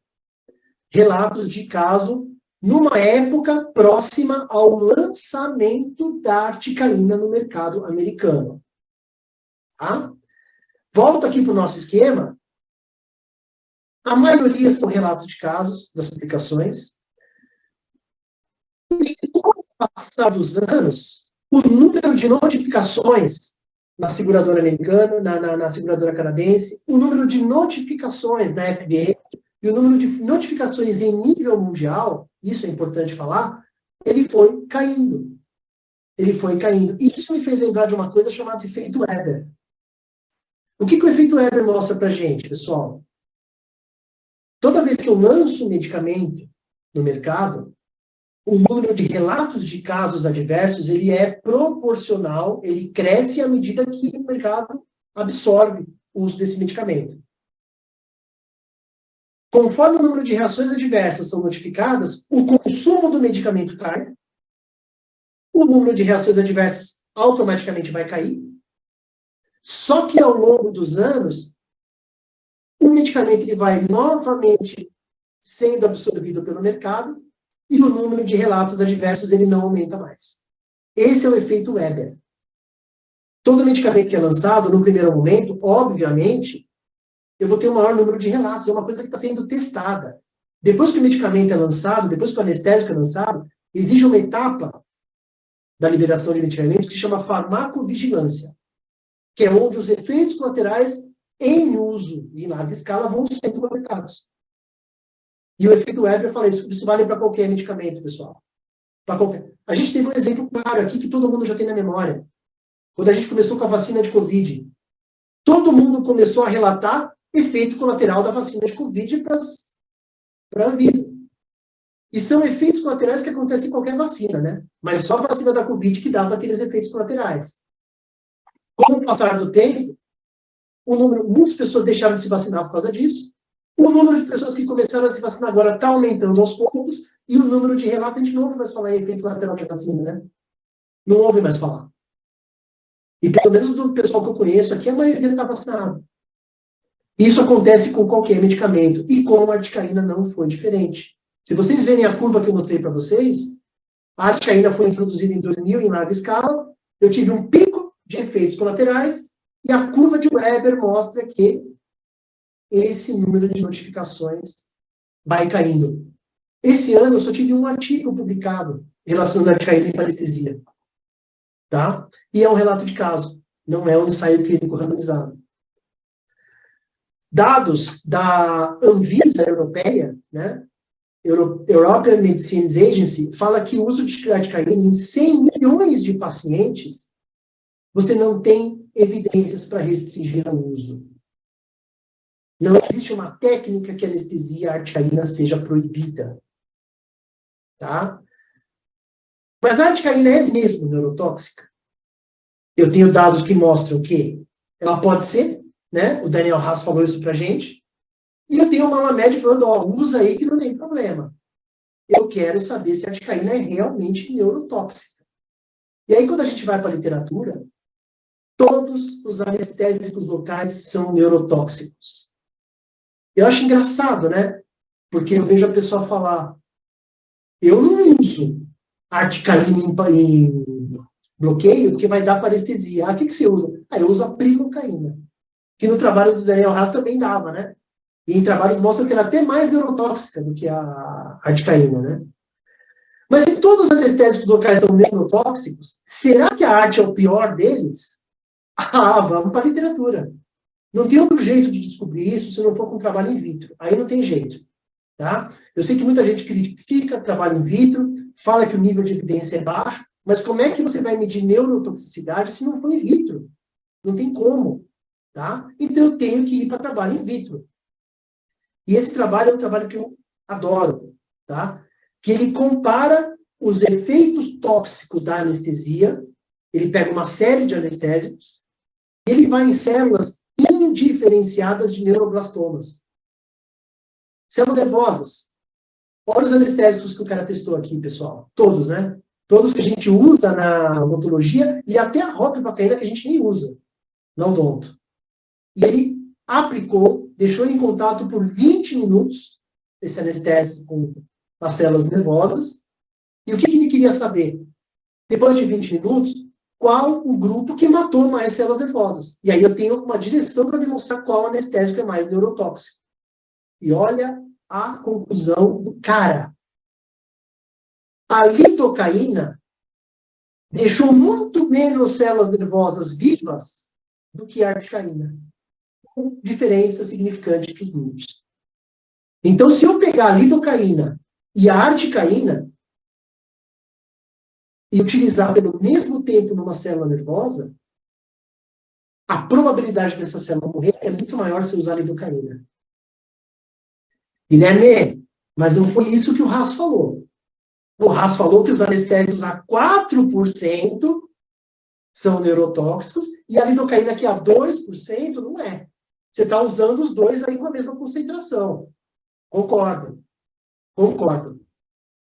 Relatos de caso numa época próxima ao lançamento da articaína no mercado americano. Tá? Volto aqui para o nosso esquema. A maioria são relatos de casos das publicações. E com o passar dos anos, o número de notificações na seguradora americana, na seguradora canadense, o número de notificações na FDA e o número de notificações em nível mundial, isso é importante falar, ele foi caindo. Ele foi caindo. E isso me fez lembrar de uma coisa chamada efeito Weber. O que o efeito Weber mostra pra gente, pessoal? Toda vez que eu lanço um medicamento no mercado, o número de relatos de casos adversos, ele é proporcional, ele cresce à medida que o mercado absorve o uso desse medicamento. Conforme o número de reações adversas são notificadas, o consumo do medicamento cai, o número de reações adversas automaticamente vai cair, só que ao longo dos anos, o medicamento ele vai novamente sendo absorvido pelo mercado e o número de relatos adversos ele não aumenta mais. Esse é o efeito Weber. Todo medicamento que é lançado, no primeiro momento, obviamente, eu vou ter um maior número de relatos. É uma coisa que está sendo testada. Depois que o medicamento é lançado, depois que o anestésico é lançado, existe uma etapa da liberação de medicamentos que chama farmacovigilância, que é onde os efeitos colaterais em uso em larga escala vão sendo monitorados. E o efeito Weber, eu falei, isso vale para qualquer medicamento, pessoal. Para qualquer. A gente teve um exemplo claro aqui que todo mundo já tem na memória. Quando a gente começou com a vacina de Covid, todo mundo começou a relatar efeito colateral da vacina de Covid para a Anvisa. E são efeitos colaterais que acontecem em qualquer vacina, né? Mas só a vacina da Covid que dava aqueles efeitos colaterais. Com o passar do tempo, muitas pessoas deixaram de se vacinar por causa disso. O número de pessoas que começaram a se vacinar agora está aumentando aos poucos, e o número de relatos, a gente não ouve mais falar em efeito colateral de vacina, né? Não ouve mais falar. E pelo menos do pessoal que eu conheço aqui, a maioria está vacinado. Isso acontece com qualquer medicamento, e com a articaína não foi diferente. Se vocês verem a curva que eu mostrei para vocês, a articaína foi introduzida em 2000 em larga escala, eu tive um pico de efeitos colaterais, e a curva de Weber mostra que esse número de notificações vai caindo. Esse ano eu só tive um artigo publicado relacionando a articaína e parestesia. Tá? E é um relato de caso, não é um ensaio clínico randomizado. Dados da Anvisa europeia, né? European Medicines Agency, fala que o uso de articaína em 100 milhões de pacientes, você não tem evidências para restringir o uso. Não existe uma técnica que a anestesia articaína seja proibida. Tá? Mas a articaína é mesmo neurotóxica? Eu tenho dados que mostram que ela pode ser, né? O Daniel Haas falou isso pra gente. E eu tenho uma Malamed falando, ó, usa aí que não tem problema. Eu quero saber se a articaína é realmente neurotóxica. E aí, quando a gente vai para a literatura, todos os anestésicos locais são neurotóxicos. Eu acho engraçado, né? Porque eu vejo a pessoa falar, eu não uso articaína em bloqueio, porque vai dar parestesia. Ah, o que você usa? Ah, eu uso a prilocaína. Que no trabalho do Daniel Haas também dava, né? E em trabalhos mostram que ela é até mais neurotóxica do que a articaína, né? Mas se todos os anestésicos locais são neurotóxicos, será que a arte é o pior deles? Ah, vamos para a literatura. Não tem outro jeito de descobrir isso se não for com trabalho in vitro. Aí não tem jeito. Tá? Eu sei que muita gente critica trabalho in vitro, fala que o nível de evidência é baixo, mas como é que você vai medir neurotoxicidade se não for in vitro? Não tem como. Tá? Então eu tenho que ir para trabalho in vitro. E esse trabalho é um trabalho que eu adoro. Tá? Que ele compara os efeitos tóxicos da anestesia, ele pega uma série de anestésicos, e ele vai em células indiferenciadas de neuroblastomas. Células nervosas. Olha os anestésicos que o cara testou aqui, pessoal. Todos, né? Todos que a gente usa na odontologia e até a ropivacaína que a gente nem usa na odonto. E ele aplicou, deixou em contato por 20 minutos esse anestésico com as células nervosas. E o que ele queria saber? Depois de 20 minutos, qual o grupo que matou mais células nervosas? E aí eu tenho uma direção para demonstrar qual anestésico é mais neurotóxico. E olha a conclusão do cara. A lidocaína deixou muito menos células nervosas vivas do que a articaína, com diferença significante entre os grupos. Então, se eu pegar a lidocaína e a articaína e utilizar pelo mesmo tempo numa célula nervosa, a probabilidade dessa célula morrer é muito maior se eu usar a lidocaína. Guilherme, mas não foi isso que o Haas falou. O Haas falou que os anestésicos a 4% são neurotóxicos e a lidocaína que a 2% não é. Você está usando os dois aí com a mesma concentração. Concordo. Concordo.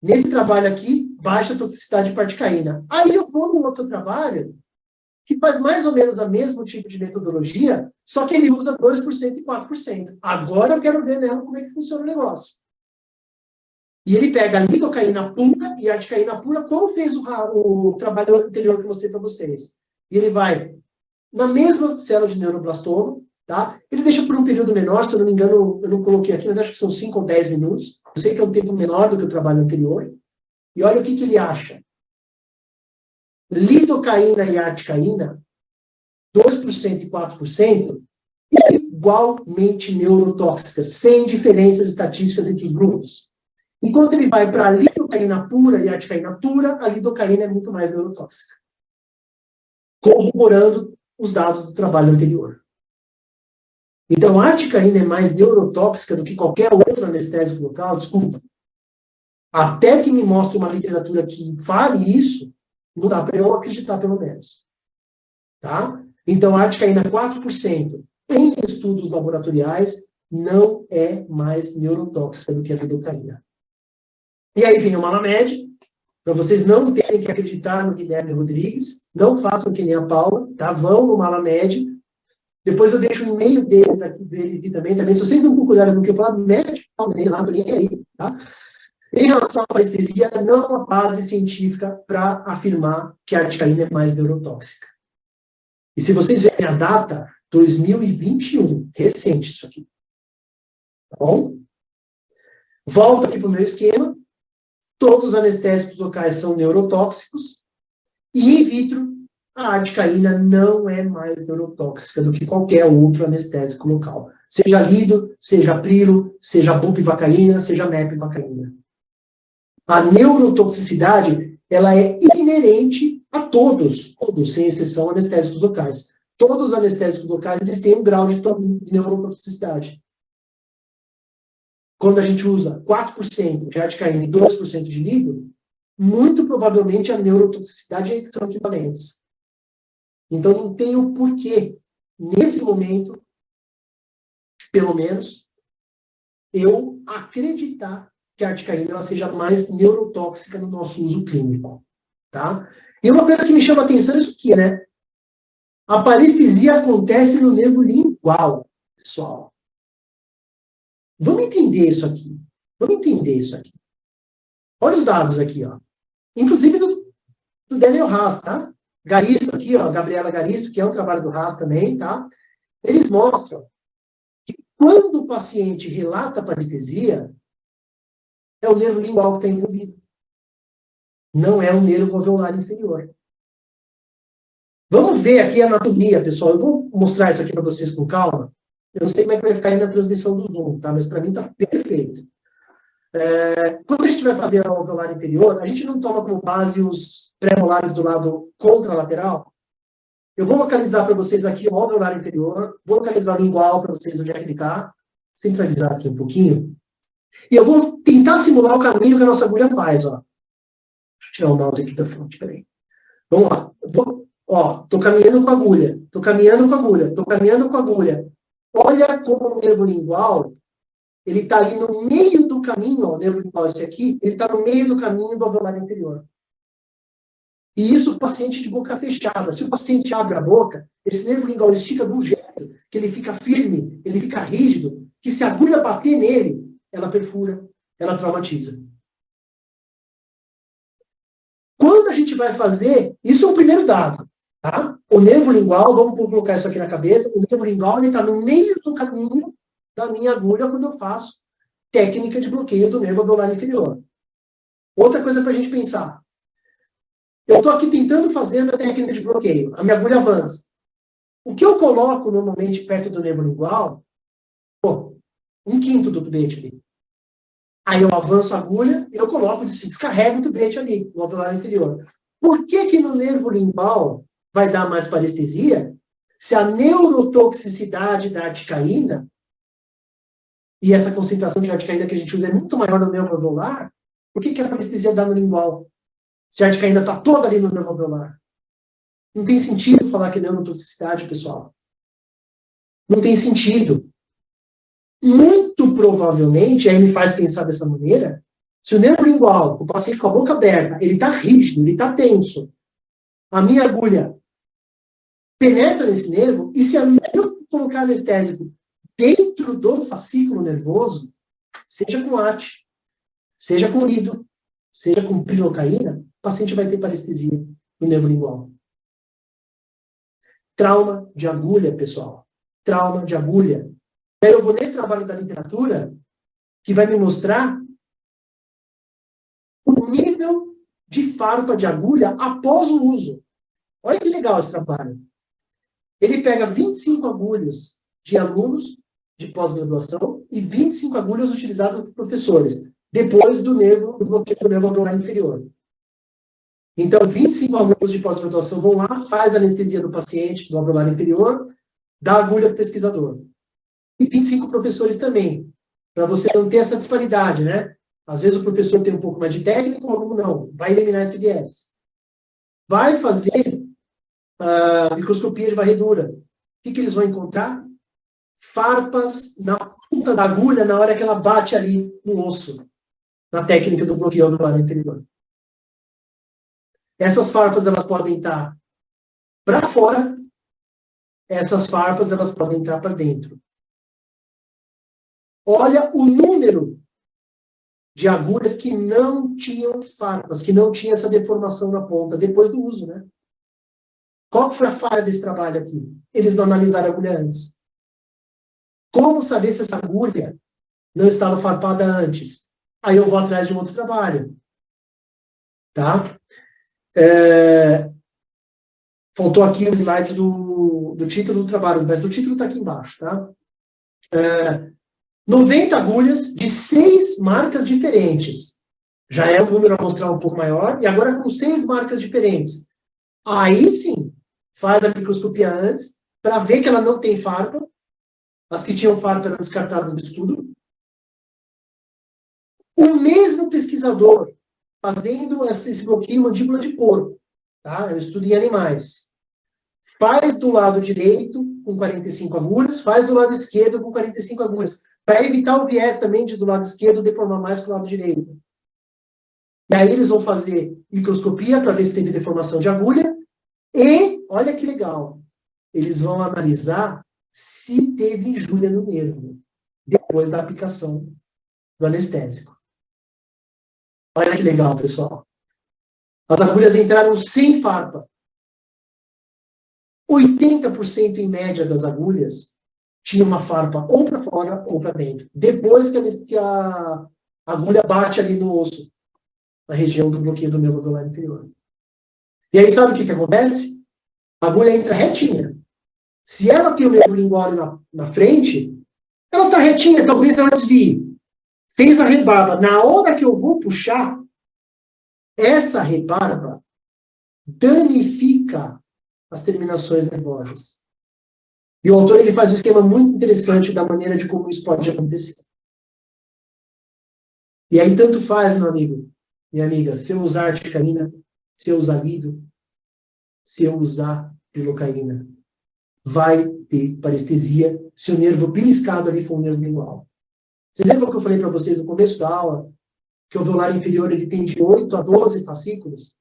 Nesse trabalho aqui, baixa toxicidade de articaína. Aí eu vou num outro trabalho que faz mais ou menos o mesmo tipo de metodologia, só que ele usa 2% e 4%. Agora eu quero ver mesmo como é que funciona o negócio. E ele pega a lidocaína pura e a articaína pura, como fez o trabalho anterior que eu mostrei para vocês. E ele vai na mesma célula de neuroblastoma, tá? Ele deixa por um período menor, se eu não me engano, eu não coloquei aqui, mas acho que são 5 ou 10 minutos. Eu sei que é um tempo menor do que o trabalho anterior. E olha o que ele acha. Lidocaína e articaína, 2% e 4%, igualmente neurotóxicas, sem diferenças estatísticas entre os grupos. Enquanto ele vai para a lidocaína pura e a articaína pura, a lidocaína é muito mais neurotóxica. Corroborando os dados do trabalho anterior. Então, a articaína é mais neurotóxica do que qualquer outro anestésico local, desculpa. Até que me mostre uma literatura que fale isso, não dá para eu acreditar, pelo menos. Tá? Então, a articaína 4%, em estudos laboratoriais, não é mais neurotóxica do que a lidocaína. E aí vem o Malamed, para vocês não terem que acreditar no Guilherme Rodrigues, não façam que nem a Paula, tá? Vão no Malamed. Depois eu deixo o e-mail deles aqui também. Se vocês não procurarem no que eu falar, mete o e-mail lá, nem aí, tá? Em relação à parestesia, não há uma base científica para afirmar que a articaína é mais neurotóxica. E se vocês verem a data, 2021, recente isso aqui. Tá bom? Volto aqui para o meu esquema. Todos os anestésicos locais são neurotóxicos. E in vitro, a articaína não é mais neurotóxica do que qualquer outro anestésico local. Seja lido, seja prilo, seja bupivacaína, seja mepivacaína. A neurotoxicidade, ela é inerente a todos, sem exceção, anestésicos locais. Todos os anestésicos locais, eles têm um grau de neurotoxicidade. Quando a gente usa 4% de articaína e 2% de lido, muito provavelmente a neurotoxicidade são equivalentes. Então, não tem o porquê, nesse momento, pelo menos, eu acreditar que a articaína ela seja mais neurotóxica no nosso uso clínico. Tá? E uma coisa que me chama a atenção é isso aqui, né? A parestesia acontece no nervo lingual, pessoal. Vamos entender isso aqui. Olha os dados aqui, ó. Inclusive do Daniel Haas, tá? Garisto aqui, ó, Gabriela Garisto, que é um trabalho do Haas também, tá? Eles mostram que quando o paciente relata parestesia, é o nervo lingual que está envolvido. Não é o nervo alveolar inferior. Vamos ver aqui a anatomia, pessoal. Eu vou mostrar isso aqui para vocês com calma. Eu não sei como é que vai ficar aí na transmissão do Zoom, tá? Mas para mim está perfeito. Quando a gente vai fazer a alveolar inferior, a gente não toma como base os pré-molares do lado contralateral. Eu vou localizar para vocês aqui o alveolar inferior, vou localizar o lingual para vocês onde é que ele está, centralizar aqui um pouquinho, e eu vou tentar simular o caminho que a nossa agulha faz, ó. Deixa eu tirar o mouse aqui da frente, peraí. Vamos lá. Estou caminhando com a agulha. Olha como o nervo lingual, ele está ali no meio do caminho, ó, o nervo lingual esse aqui, ele está no meio do caminho do alveolar inferior. E isso o paciente de boca fechada. Se o paciente abre a boca, esse nervo lingual estica de um jeito que ele fica firme, ele fica rígido, que se a agulha bater nele, ela perfura, ela traumatiza. Quando a gente vai fazer, isso é o primeiro dado, tá? O nervo lingual, vamos colocar isso aqui na cabeça, o nervo lingual está no meio do caminho da minha agulha quando eu faço técnica de bloqueio do nervo alveolar inferior. Outra coisa para a gente pensar. Eu estou aqui tentando fazer a técnica de bloqueio. A minha agulha avança. O que eu coloco normalmente perto do nervo lingual, pô, 1/5 do tubete ali. Aí eu avanço a agulha e eu coloco, descarrego o tubete ali, no alveolar inferior. Por que que no nervo lingual vai dar mais parestesia? Se a neurotoxicidade da articaína, e essa concentração de articaína que a gente usa é muito maior no nervo alveolar, por que que a parestesia dá no lingual? Se a articaína está toda ali no nervo alveolar. Não tem sentido falar que é neurotoxicidade, pessoal. Não tem sentido. Muito provavelmente, aí me faz pensar dessa maneira, se o nervo lingual, o paciente com a boca aberta, ele está rígido, ele está tenso, a minha agulha penetra nesse nervo, e se eu colocar anestésico dentro do fascículo nervoso, seja com AT, seja com lido, seja com prilocaína, o paciente vai ter parestesia no nervo lingual. Trauma de agulha, pessoal. Trauma de agulha. Aí eu vou nesse trabalho da literatura que vai me mostrar o nível de farpa de agulha após o uso. Olha que legal esse trabalho. Ele pega 25 agulhas de alunos de pós-graduação e 25 agulhas utilizadas por professores, depois do bloqueio do nervo alveolar inferior. Então, 25 alunos de pós-graduação vão lá, faz a anestesia do paciente do alveolar inferior, dá agulha para o pesquisador. E 25 professores também, para você não ter essa disparidade, né? Às vezes o professor tem um pouco mais de técnica, o aluno não. Vai eliminar esse viés. Vai fazer microscopia de varredura. O que eles vão encontrar? Farpas na ponta da agulha na hora que ela bate ali no osso, na técnica do bloqueio alveolar inferior. Essas farpas, elas podem estar para fora, essas farpas, elas podem entrar para dentro. Olha o número de agulhas que não tinham farpas, que não tinha essa deformação na ponta, depois do uso, né? Qual foi a falha desse trabalho aqui? Eles não analisaram a agulha antes. Como saber se essa agulha não estava farpada antes? Aí eu vou atrás de um outro trabalho. Tá? Faltou aqui o slide do título do trabalho, mas o título está aqui embaixo. Tá? 90 agulhas de 6 marcas diferentes. Já é um número a mostrar um pouco maior, e agora com 6 marcas diferentes. Aí sim, faz a microscopia antes, para ver que ela não tem farpa. As que tinham farpa eram descartadas do estudo. O mesmo pesquisador fazendo esse bloqueio mandíbula de porco, tá? Eu estudo em animais. Faz do lado direito com 45 agulhas, faz do lado esquerdo com 45 agulhas, para evitar o viés também de do lado esquerdo deformar mais que o lado direito. E aí eles vão fazer microscopia para ver se teve deformação de agulha e, olha que legal, eles vão analisar se teve injúria no nervo depois da aplicação do anestésico. Olha que legal, pessoal. As agulhas entraram sem farpa. 80% em média das agulhas tinha uma farpa ou para fora ou para dentro. Depois que a agulha bate ali no osso, na região do bloqueio do nervo alveolar inferior. E aí sabe o que acontece? A agulha entra retinha. Se ela tem o nervo lingual na frente, ela está retinha, talvez ela desvie. Fez a rebarba. Na hora que eu vou puxar, essa rebarba danifica as terminações nervosas. E o autor ele faz um esquema muito interessante da maneira de como isso pode acontecer. E aí tanto faz, meu amigo, minha amiga, se eu usar articaína, se eu usar lido, se eu usar prilocaína, vai ter parestesia se o nervo beliscado ali for um nervo lingual. Você lembra o que eu falei para vocês no começo da aula? Que o alveolar inferior ele tem de 8 a 12 fascículos?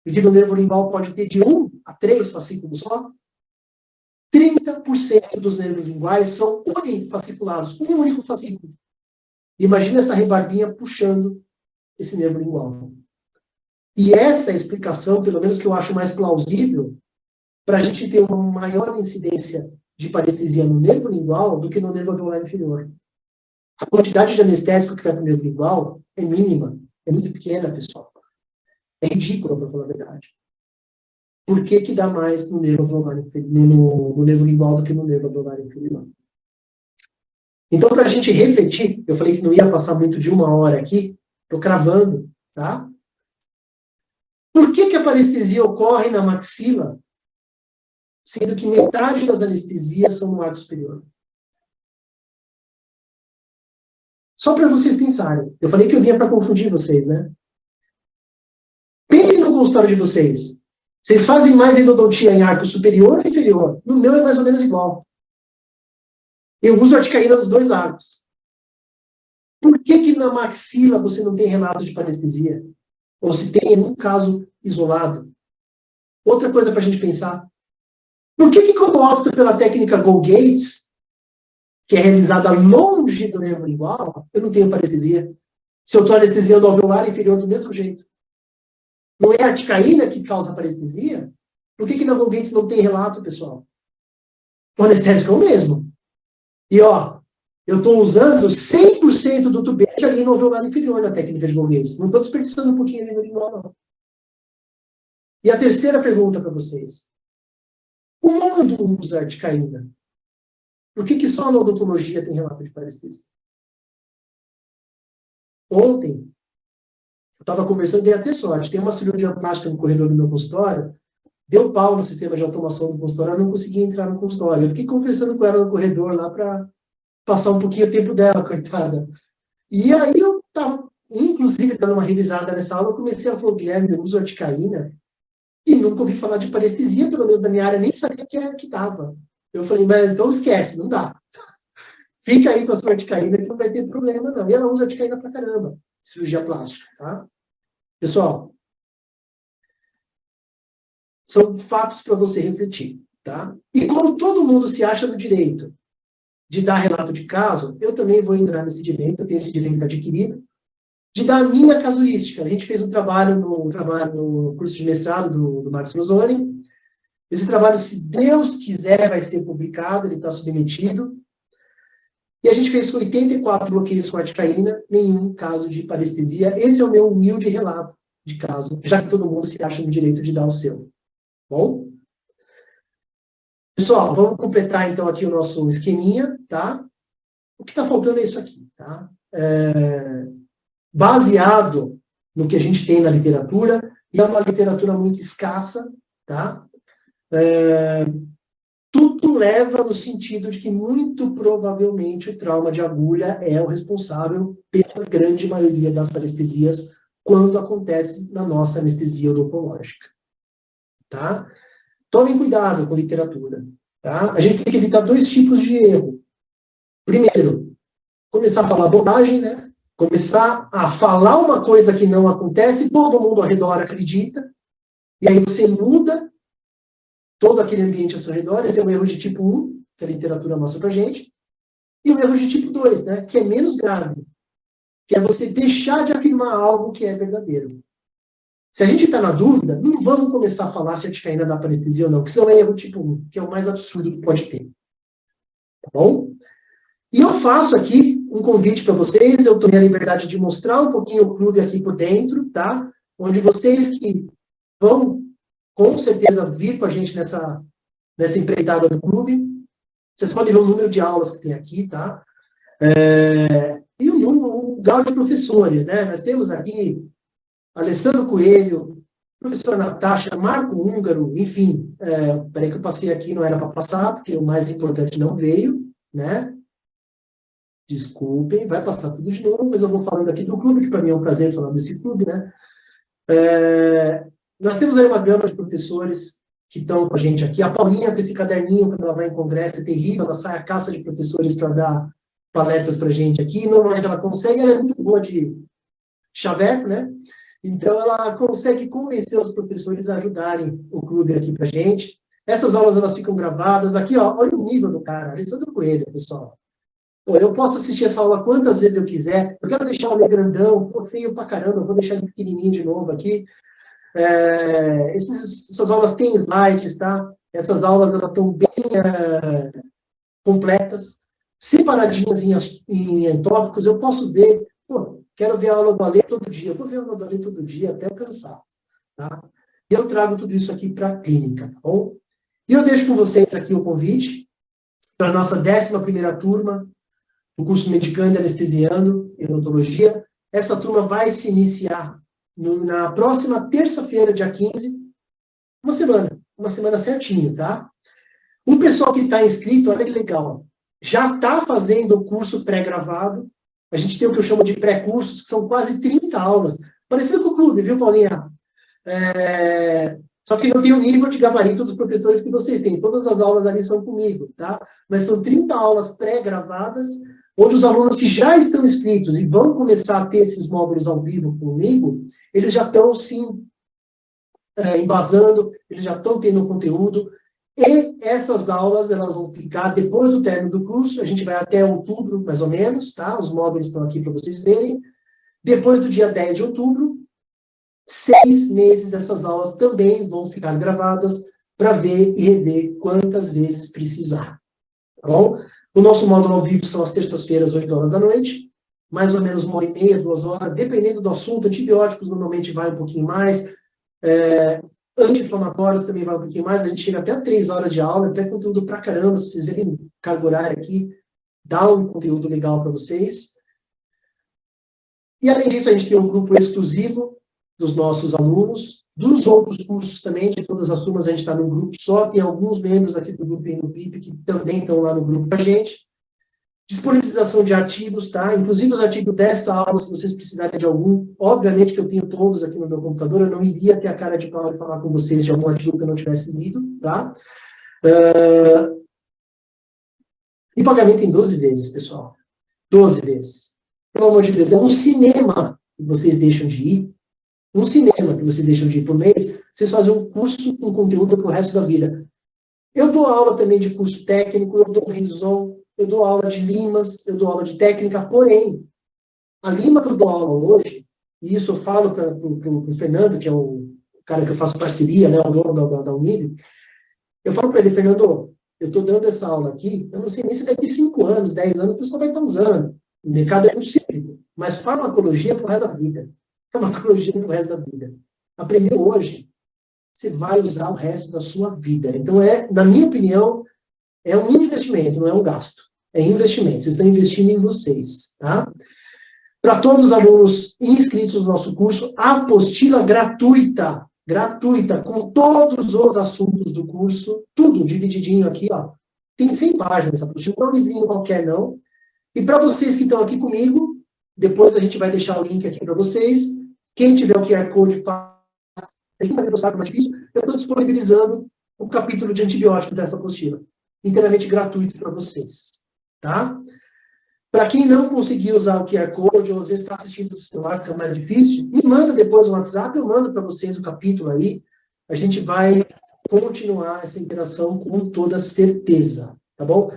E que o nervo lingual pode ter de 1 a 3 fascículos só? 30% dos nervos linguais são unifasciculados, um único fascículo. Imagina essa rebarbinha puxando esse nervo lingual. E essa é a explicação, pelo menos que eu acho mais plausível, para a gente ter uma maior incidência de parestesia no nervo lingual do que no nervo alveolar inferior. A quantidade de anestésico que vai para o nervo lingual é mínima, é muito pequena, pessoal. É ridícula, para falar a verdade. por que que dá mais no nervo alveolar inferior, no nervo lingual do que no nervo alveolar inferior. Então, para a gente refletir, eu falei que não ia passar muito de 1 hora aqui, estou cravando, tá? Por que que a parestesia ocorre na maxila, sendo que metade das anestesias são no arco superior? Só para vocês pensarem. Eu falei que eu vinha para confundir vocês, né? Pensem no consultório de vocês. Vocês fazem mais endodontia em arco superior ou inferior? No meu é mais ou menos igual. Eu uso articaína nos 2 arcos. Por que que na maxila você não tem relato de parestesia? Ou se tem em um caso isolado? Outra coisa para a gente pensar. Por que que quando eu opto pela técnica Go-Gates, que é realizada longe do nervo lingual, eu não tenho parestesia? Se eu estou anestesiando o alveolar inferior do mesmo jeito. Não é a articaína que causa parestesia? Por que que na Go-Gates não tem relato, pessoal? O anestésico é o mesmo. E, ó, eu estou usando 100% do tubete ali no alveolar inferior na técnica de Go-Gates. Não estou desperdiçando um pouquinho ali no lingual, não. E a terceira pergunta para vocês. O mundo usa articaína. Por que que só na odontologia tem relato de parestesia? Ontem, eu estava conversando, dei até sorte. Tem uma cirurgia plástica no corredor do meu consultório. Deu pau no sistema de automação do consultório, eu não conseguia entrar no consultório. Eu fiquei conversando com ela no corredor lá para passar um pouquinho o tempo dela, coitada. E aí eu estava, inclusive, dando uma revisada nessa aula, eu comecei a falar, Guilherme, eu uso articaína e nunca ouvi falar de parestesia, pelo menos na minha área, nem sabia que dava. Eu falei, mas então esquece, não dá. Fica aí com a sua articaína que não vai ter problema, não. E ela usa articaína pra caramba, cirurgia plástica, tá? Pessoal, são fatos para você refletir, tá? E como todo mundo se acha no direito de dar relato de caso, eu também vou entrar nesse direito, eu tenho esse direito adquirido, de dar a minha casuística. A gente fez um trabalho no curso de mestrado do Marcos Rosoni. Esse trabalho, se Deus quiser, vai ser publicado, ele está submetido. E a gente fez 84 bloqueios com articaína, nenhum caso de parestesia. Esse é o meu humilde relato de caso, já que todo mundo se acha no direito de dar o seu. Bom? Pessoal, vamos completar então aqui o nosso esqueminha, tá? O que está faltando é isso aqui, tá? Baseado no que a gente tem na literatura, e é uma literatura muito escassa, tá? Tudo leva no sentido de que muito provavelmente o trauma de agulha é o responsável pela grande maioria das parestesias quando acontece na nossa anestesia odontológica, tá? Tomem cuidado com a literatura, tá? A gente tem que evitar 2 tipos de erro. Primeiro, começar a falar bobagem, né? Começar a falar uma coisa que não acontece, todo mundo ao redor acredita, e aí você muda todo aquele ambiente ao seu redor. Esse é o erro de tipo 1, que a literatura mostra pra gente, e o erro de tipo 2, né? Que é menos grave, que é você deixar de afirmar algo que é verdadeiro. Se a gente está na dúvida, não vamos começar a falar se a articaína dá parestesia ou não, que senão é erro tipo 1, que é o mais absurdo que pode ter. Tá bom? E eu faço aqui um convite para vocês, eu tomei a liberdade de mostrar um pouquinho o clube aqui por dentro, tá? Onde vocês que vão, com certeza, vir com a gente nessa empreitada do clube, vocês podem ver o número de aulas que tem aqui, tá? E o grau de professores, né? Nós temos aqui Alessandro Coelho, professora Natasha, Marco Húngaro, enfim, peraí que eu passei aqui, não era para passar, porque o mais importante não veio, né? Desculpem, vai passar tudo de novo, mas eu vou falando aqui do clube, que para mim é um prazer falar desse clube, né? Nós temos aí uma gama de professores que estão com a gente aqui. A Paulinha, com esse caderninho, quando ela vai em congresso, é terrível, ela sai a caça de professores para dar palestras para a gente aqui. Normalmente ela consegue, ela é muito boa de chaveco, né? Então, ela consegue convencer os professores a ajudarem o clube aqui para a gente. Essas aulas, elas ficam gravadas. Aqui, ó, olha o nível do cara. Alessandro Coelho, pessoal. Pô, eu posso assistir essa aula quantas vezes eu quiser. Eu quero deixar o meu grandão, pô, feio pra caramba. Eu vou deixar ele pequenininho de novo aqui. Essas aulas têm slides, tá? Essas aulas, elas estão bem completas, separadinhas em tópicos. Eu posso ver... Pô, quero ver a aula do Alê todo dia. Eu vou ver a aula do Alê todo dia até eu cansar. Tá? e eu trago tudo isso aqui para a clínica, tá bom? E eu deixo com vocês aqui o convite para a nossa 11ª turma do curso Medicando e Anestesiando em Odontologia. Essa turma vai se iniciar na próxima terça-feira, dia 15, uma semana certinho, tá? O pessoal que está inscrito, olha que legal, já está fazendo o curso pré-gravado. A gente tem o que eu chamo de pré-cursos, que são quase 30 aulas. Parecido com o clube, viu, Paulinha? Só que não tem o nível de gabarito dos professores que vocês têm. Todas as aulas ali são comigo, tá? Mas são 30 aulas pré-gravadas, onde os alunos que já estão inscritos e vão começar a ter esses módulos ao vivo comigo, eles já estão, sim, embasando, eles já estão tendo conteúdo. E essas aulas, elas vão ficar depois do término do curso, a gente vai até outubro, mais ou menos, tá? Os módulos estão aqui para vocês verem. Depois do dia 10 de outubro, 6 meses, essas aulas também vão ficar gravadas para ver e rever quantas vezes precisar. Tá bom? O nosso módulo ao vivo são às terças-feiras, 8 horas da noite, mais ou menos 1h30, 2 horas, dependendo do assunto. Antibióticos normalmente vai um pouquinho mais, anti-inflamatórios também vai um pouquinho mais, a gente chega até 3 horas de aula, até conteúdo pra caramba, se vocês verem carga horária aqui, dá um conteúdo legal para vocês. E além disso, a gente tem um grupo exclusivo dos nossos alunos, dos outros cursos também, de todas as turmas a gente está no grupo só, tem alguns membros aqui do grupo no PIP que também estão lá no grupo com a gente. Disponibilização de artigos, tá? Inclusive os artigos dessa aula, se vocês precisarem de algum, obviamente que eu tenho todos aqui no meu computador, eu não iria ter a cara de pau de falar com vocês de algum artigo que eu não tivesse lido, tá? E pagamento em 12 vezes, pessoal. 12 vezes. Pelo amor de Deus, é um cinema que vocês deixam de ir, um cinema que vocês deixam de ir por mês, vocês fazem um curso com conteúdo para o resto da vida. Eu dou aula também de curso técnico, eu dou hands-on, eu dou aula de limas, eu dou aula de técnica, porém, a lima que eu dou aula hoje, e isso eu falo para o Fernando, que é o cara que eu faço parceria, né, o dono da Unívio, eu falo para ele, Fernando, eu estou dando essa aula aqui, eu não sei nem se daqui 5 anos, 10 anos, a pessoa vai estar usando. O mercado é muito cíclico, mas farmacologia é para o resto da vida. Farmacologia é para o resto da vida. Aprendeu hoje, você vai usar o resto da sua vida. Então, na minha opinião, é um investimento, não é um gasto. É investimento. Vocês estão investindo em vocês, tá? Para todos os alunos inscritos no nosso curso, apostila gratuita, com todos os assuntos do curso, tudo divididinho aqui, ó. Tem 100 páginas essa apostila, não é um livrinho qualquer, não. E para vocês que estão aqui comigo, depois a gente vai deixar o link aqui para vocês. Quem tiver o QR Code, tem que gostar, que é mais difícil, eu estou disponibilizando o capítulo de antibióticos dessa apostila, inteiramente gratuito para vocês, tá? Para quem não conseguir usar o QR Code, ou às vezes está assistindo do celular, fica mais difícil, me manda depois no WhatsApp, eu mando para vocês o capítulo aí, a gente vai continuar essa interação com toda certeza, tá bom?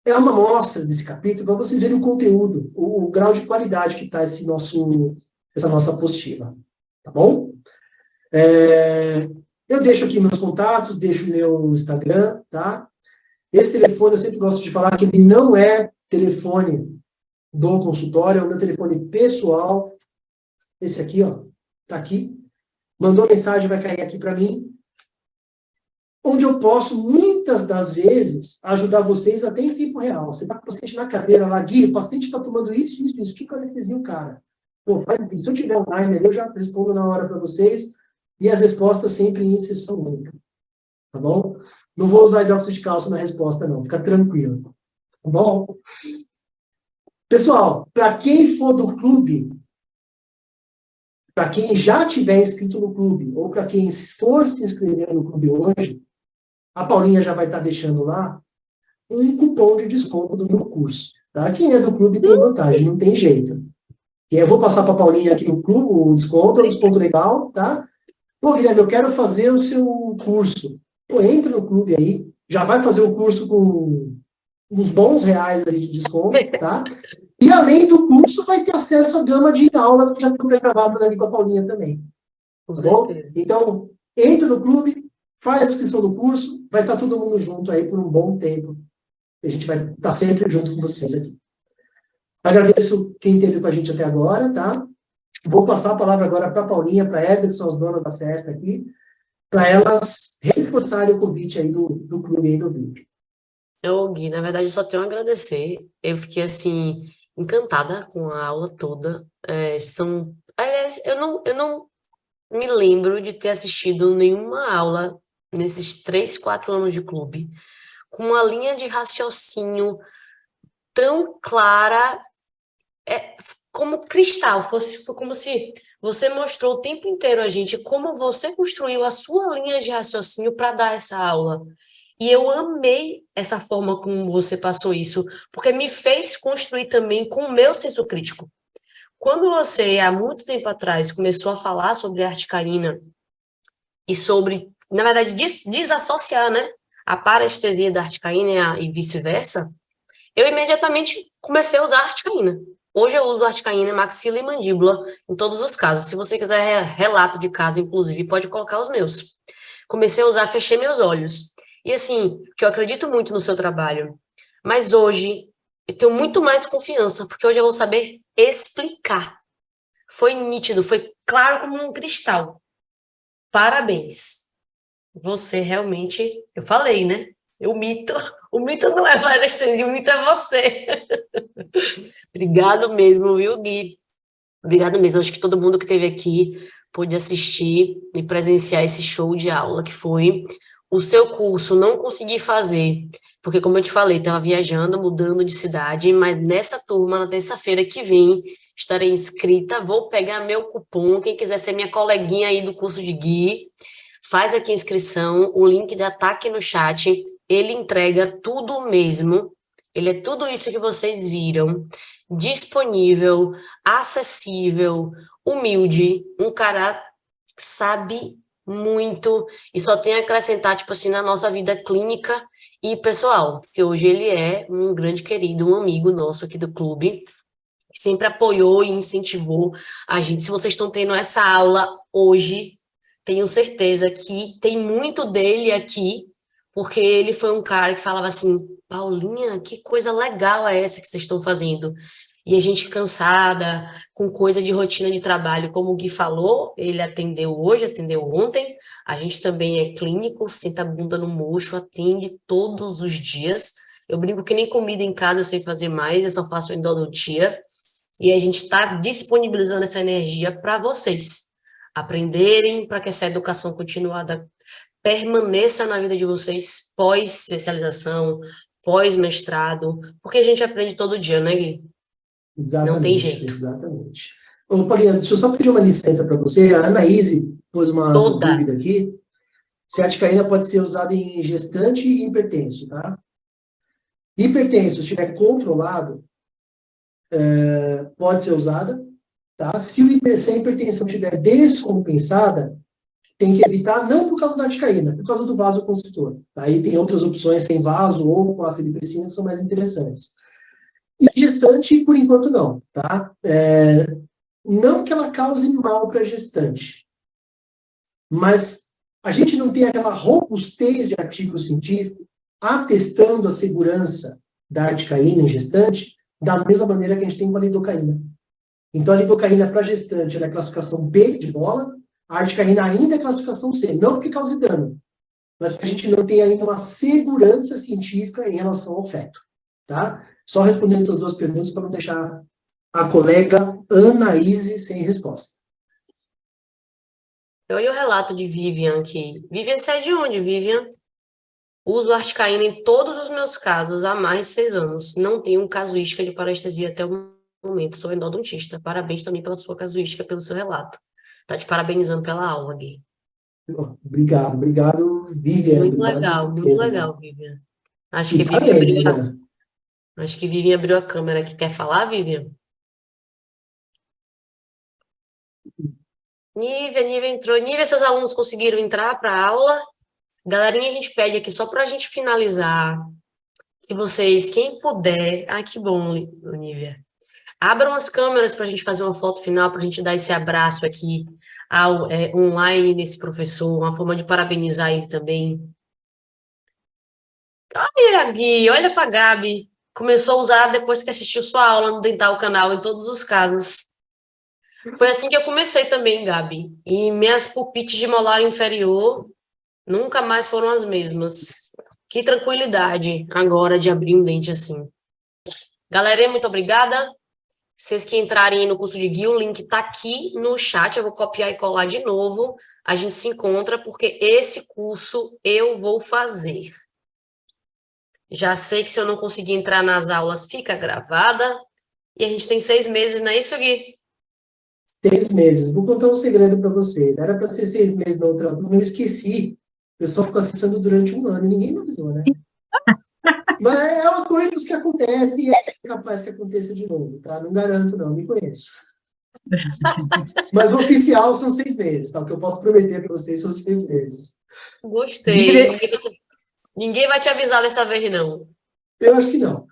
É uma amostra desse capítulo para vocês verem o conteúdo, o grau de qualidade que está essa nossa apostila, tá bom? Eu deixo aqui meus contatos, deixo o meu Instagram, tá? Esse telefone, eu sempre gosto de falar que ele não é telefone do consultório, é o meu telefone pessoal. Esse aqui, ó, tá aqui. Mandou mensagem, vai cair aqui para mim. Onde eu posso, muitas das vezes, ajudar vocês até em tempo real. Você está com o paciente na cadeira lá, Gui, o paciente está tomando isso. O que eu anestesia o cara? Pô, faz isso. Se eu tiver online ali, eu já respondo na hora para vocês. E as respostas sempre em sessão única. Tá bom? Não vou usar hidróxido de cálcio na resposta, não. Fica tranquilo. Tá bom? Pessoal, para quem for do clube, para quem já tiver inscrito no clube, ou para quem for se inscrever no clube hoje, a Paulinha já vai estar deixando lá um cupom de desconto do meu curso. Tá? Quem é do clube tem vantagem, não tem jeito. E eu vou passar para a Paulinha aqui o clube, o desconto, é um desconto legal, tá? Pô, Guilherme, eu quero fazer o seu curso. Pô, entra no clube aí, já vai fazer o curso com uns bons reais ali de desconto, tá? E além do curso, vai ter acesso à gama de aulas que já estão pré-gravadas ali com a Paulinha também. Tá bom? Então, entra no clube, faz a inscrição do curso, vai estar todo mundo junto aí por um bom tempo. A gente vai estar sempre junto com vocês aqui. Agradeço quem esteve com a gente até agora, tá? Vou passar a palavra agora para a Paulinha, para a Éder, que são as donas da festa aqui. para elas reforçarem o convite aí do clube aí do VIP. Gui, na verdade, eu só tenho a agradecer. Eu fiquei, assim, encantada com a aula toda. Aliás, eu não me lembro de ter assistido nenhuma aula nesses 3, 4 anos de clube com uma linha de raciocínio tão clara, como cristal. Foi como se você mostrou o tempo inteiro a gente como você construiu a sua linha de raciocínio para dar essa aula. E eu amei essa forma como você passou isso, porque me fez construir também com o meu senso crítico. Quando você, há muito tempo atrás, começou a falar sobre arte canina e sobre, na verdade, desassociar, né, a parestesia da arte canina e vice-versa, eu imediatamente comecei a usar arte canina. Hoje eu uso arte canina, maxila e mandíbula em todos os casos. Se você quiser relato de caso, inclusive, pode colocar os meus. Comecei a usar, fechei meus olhos. E assim, que eu acredito muito no seu trabalho, mas hoje eu tenho muito mais confiança, porque hoje eu vou saber explicar. Foi nítido, foi claro como um cristal. Parabéns. Você realmente, eu falei, né? O mito não é parestesia, o mito é você. Obrigado mesmo, viu, Gui? Obrigado mesmo. Acho que todo mundo que esteve aqui pôde assistir e presenciar esse show de aula que foi. O seu curso não consegui fazer, porque, como eu te falei, estava viajando, mudando de cidade, mas nessa turma, na terça-feira que vem, estarei inscrita. Vou pegar meu cupom. Quem quiser ser minha coleguinha aí do curso de Gui, faz aqui a inscrição. O link já está aqui no chat. Ele entrega tudo mesmo. Ele é tudo isso que vocês viram. Disponível, acessível, humilde, um cara que sabe muito e só tem a acrescentar, tipo assim, na nossa vida clínica e pessoal, porque hoje ele é um grande querido, um amigo nosso aqui do clube, que sempre apoiou e incentivou a gente. Se vocês estão tendo essa aula hoje, tenho certeza que tem muito dele aqui, porque ele foi um cara que falava assim, Paulinha, que coisa legal é essa que vocês estão fazendo? E a gente cansada, com coisa de rotina de trabalho, como o Gui falou, ele atendeu hoje, atendeu ontem, a gente também é clínico, senta a bunda no mocho, atende todos os dias. Eu brinco que nem comida em casa eu sei fazer mais, eu só faço endodontia. E a gente está disponibilizando essa energia para vocês aprenderem, para que essa educação continuada permaneça na vida de vocês pós-especialização, pós-mestrado, porque a gente aprende todo dia, né, Gui? Não tem Exatamente, jeito. exatamente. Ô, Paulinha, deixa eu só pedir uma licença para você. A Anaíse pôs uma Toda. dúvida aqui. Se a articaína pode ser usada em gestante e hipertenso, tá? Hipertenso, se estiver controlado, pode ser usada, tá? Se a hipertensão estiver descompensada, tem que evitar, não por causa da articaína, por causa do vasoconstritor. Tá? Aí tem outras opções sem vaso ou com a felipecina que são mais interessantes. E gestante, por enquanto, não, tá? Não que ela cause mal para a gestante, mas a gente não tem aquela robustez de artigo científico atestando a segurança da articaína em gestante da mesma maneira que a gente tem com a lidocaína. Então, a lidocaína para gestante ela é classificação B de bola, a articaína ainda é classificação C, não porque cause dano, mas porque a gente não tem ainda uma segurança científica em relação ao feto, tá? Só respondendo essas duas perguntas para não deixar a colega Anaíse sem resposta. Olha o relato de Vivian aqui. Vivian, você é de onde, Vivian? Uso articaína em todos os meus casos há mais de 6 anos. Não tenho casuística de parestesia até o momento. Sou endodontista. Parabéns também pela sua casuística, pelo seu relato. Tá te parabenizando pela aula, Gui. Obrigado, Vivian. Muito legal, Vivian. Acho E que parabéns, Vivian. Acho que Vivian abriu a câmera aqui. Quer falar, Vivian? Nívia entrou. Nívia, seus alunos conseguiram entrar para a aula? Galerinha, a gente pede aqui só para a gente finalizar. Que vocês, quem puder... Ai, que bom, Nívia. Abram as câmeras para a gente fazer uma foto final, para a gente dar esse abraço aqui online nesse professor, uma forma de parabenizar ele também. Olha, Gui, olha para a Gabi. Começou a usar depois que assistiu sua aula no Dental Canal, em todos os casos. Foi assim que eu comecei também, Gabi. E minhas pulpites de molar inferior Nunca mais foram as mesmas. Que tranquilidade agora de abrir um dente assim. Galera, muito obrigada. Vocês que entrarem no curso de guia, o link tá aqui no chat, eu vou copiar e colar de novo. A gente se encontra, porque esse curso eu vou fazer. Já sei que se eu não conseguir entrar nas aulas, fica gravada. E a gente tem 6 meses, não é isso, Gui? 6 meses. Vou contar um segredo para vocês. Era para ser 6 meses da outra turma, eu esqueci. O pessoal ficou acessando durante 1 ano, e ninguém me avisou, né? Mas é uma coisa que acontece e é capaz que aconteça de novo, tá? Não garanto, não, me conheço. Mas o oficial são 6 meses, tá? O que eu posso prometer para vocês são 6 meses. Gostei. Ninguém vai te avisar dessa vez, não. Eu acho que não.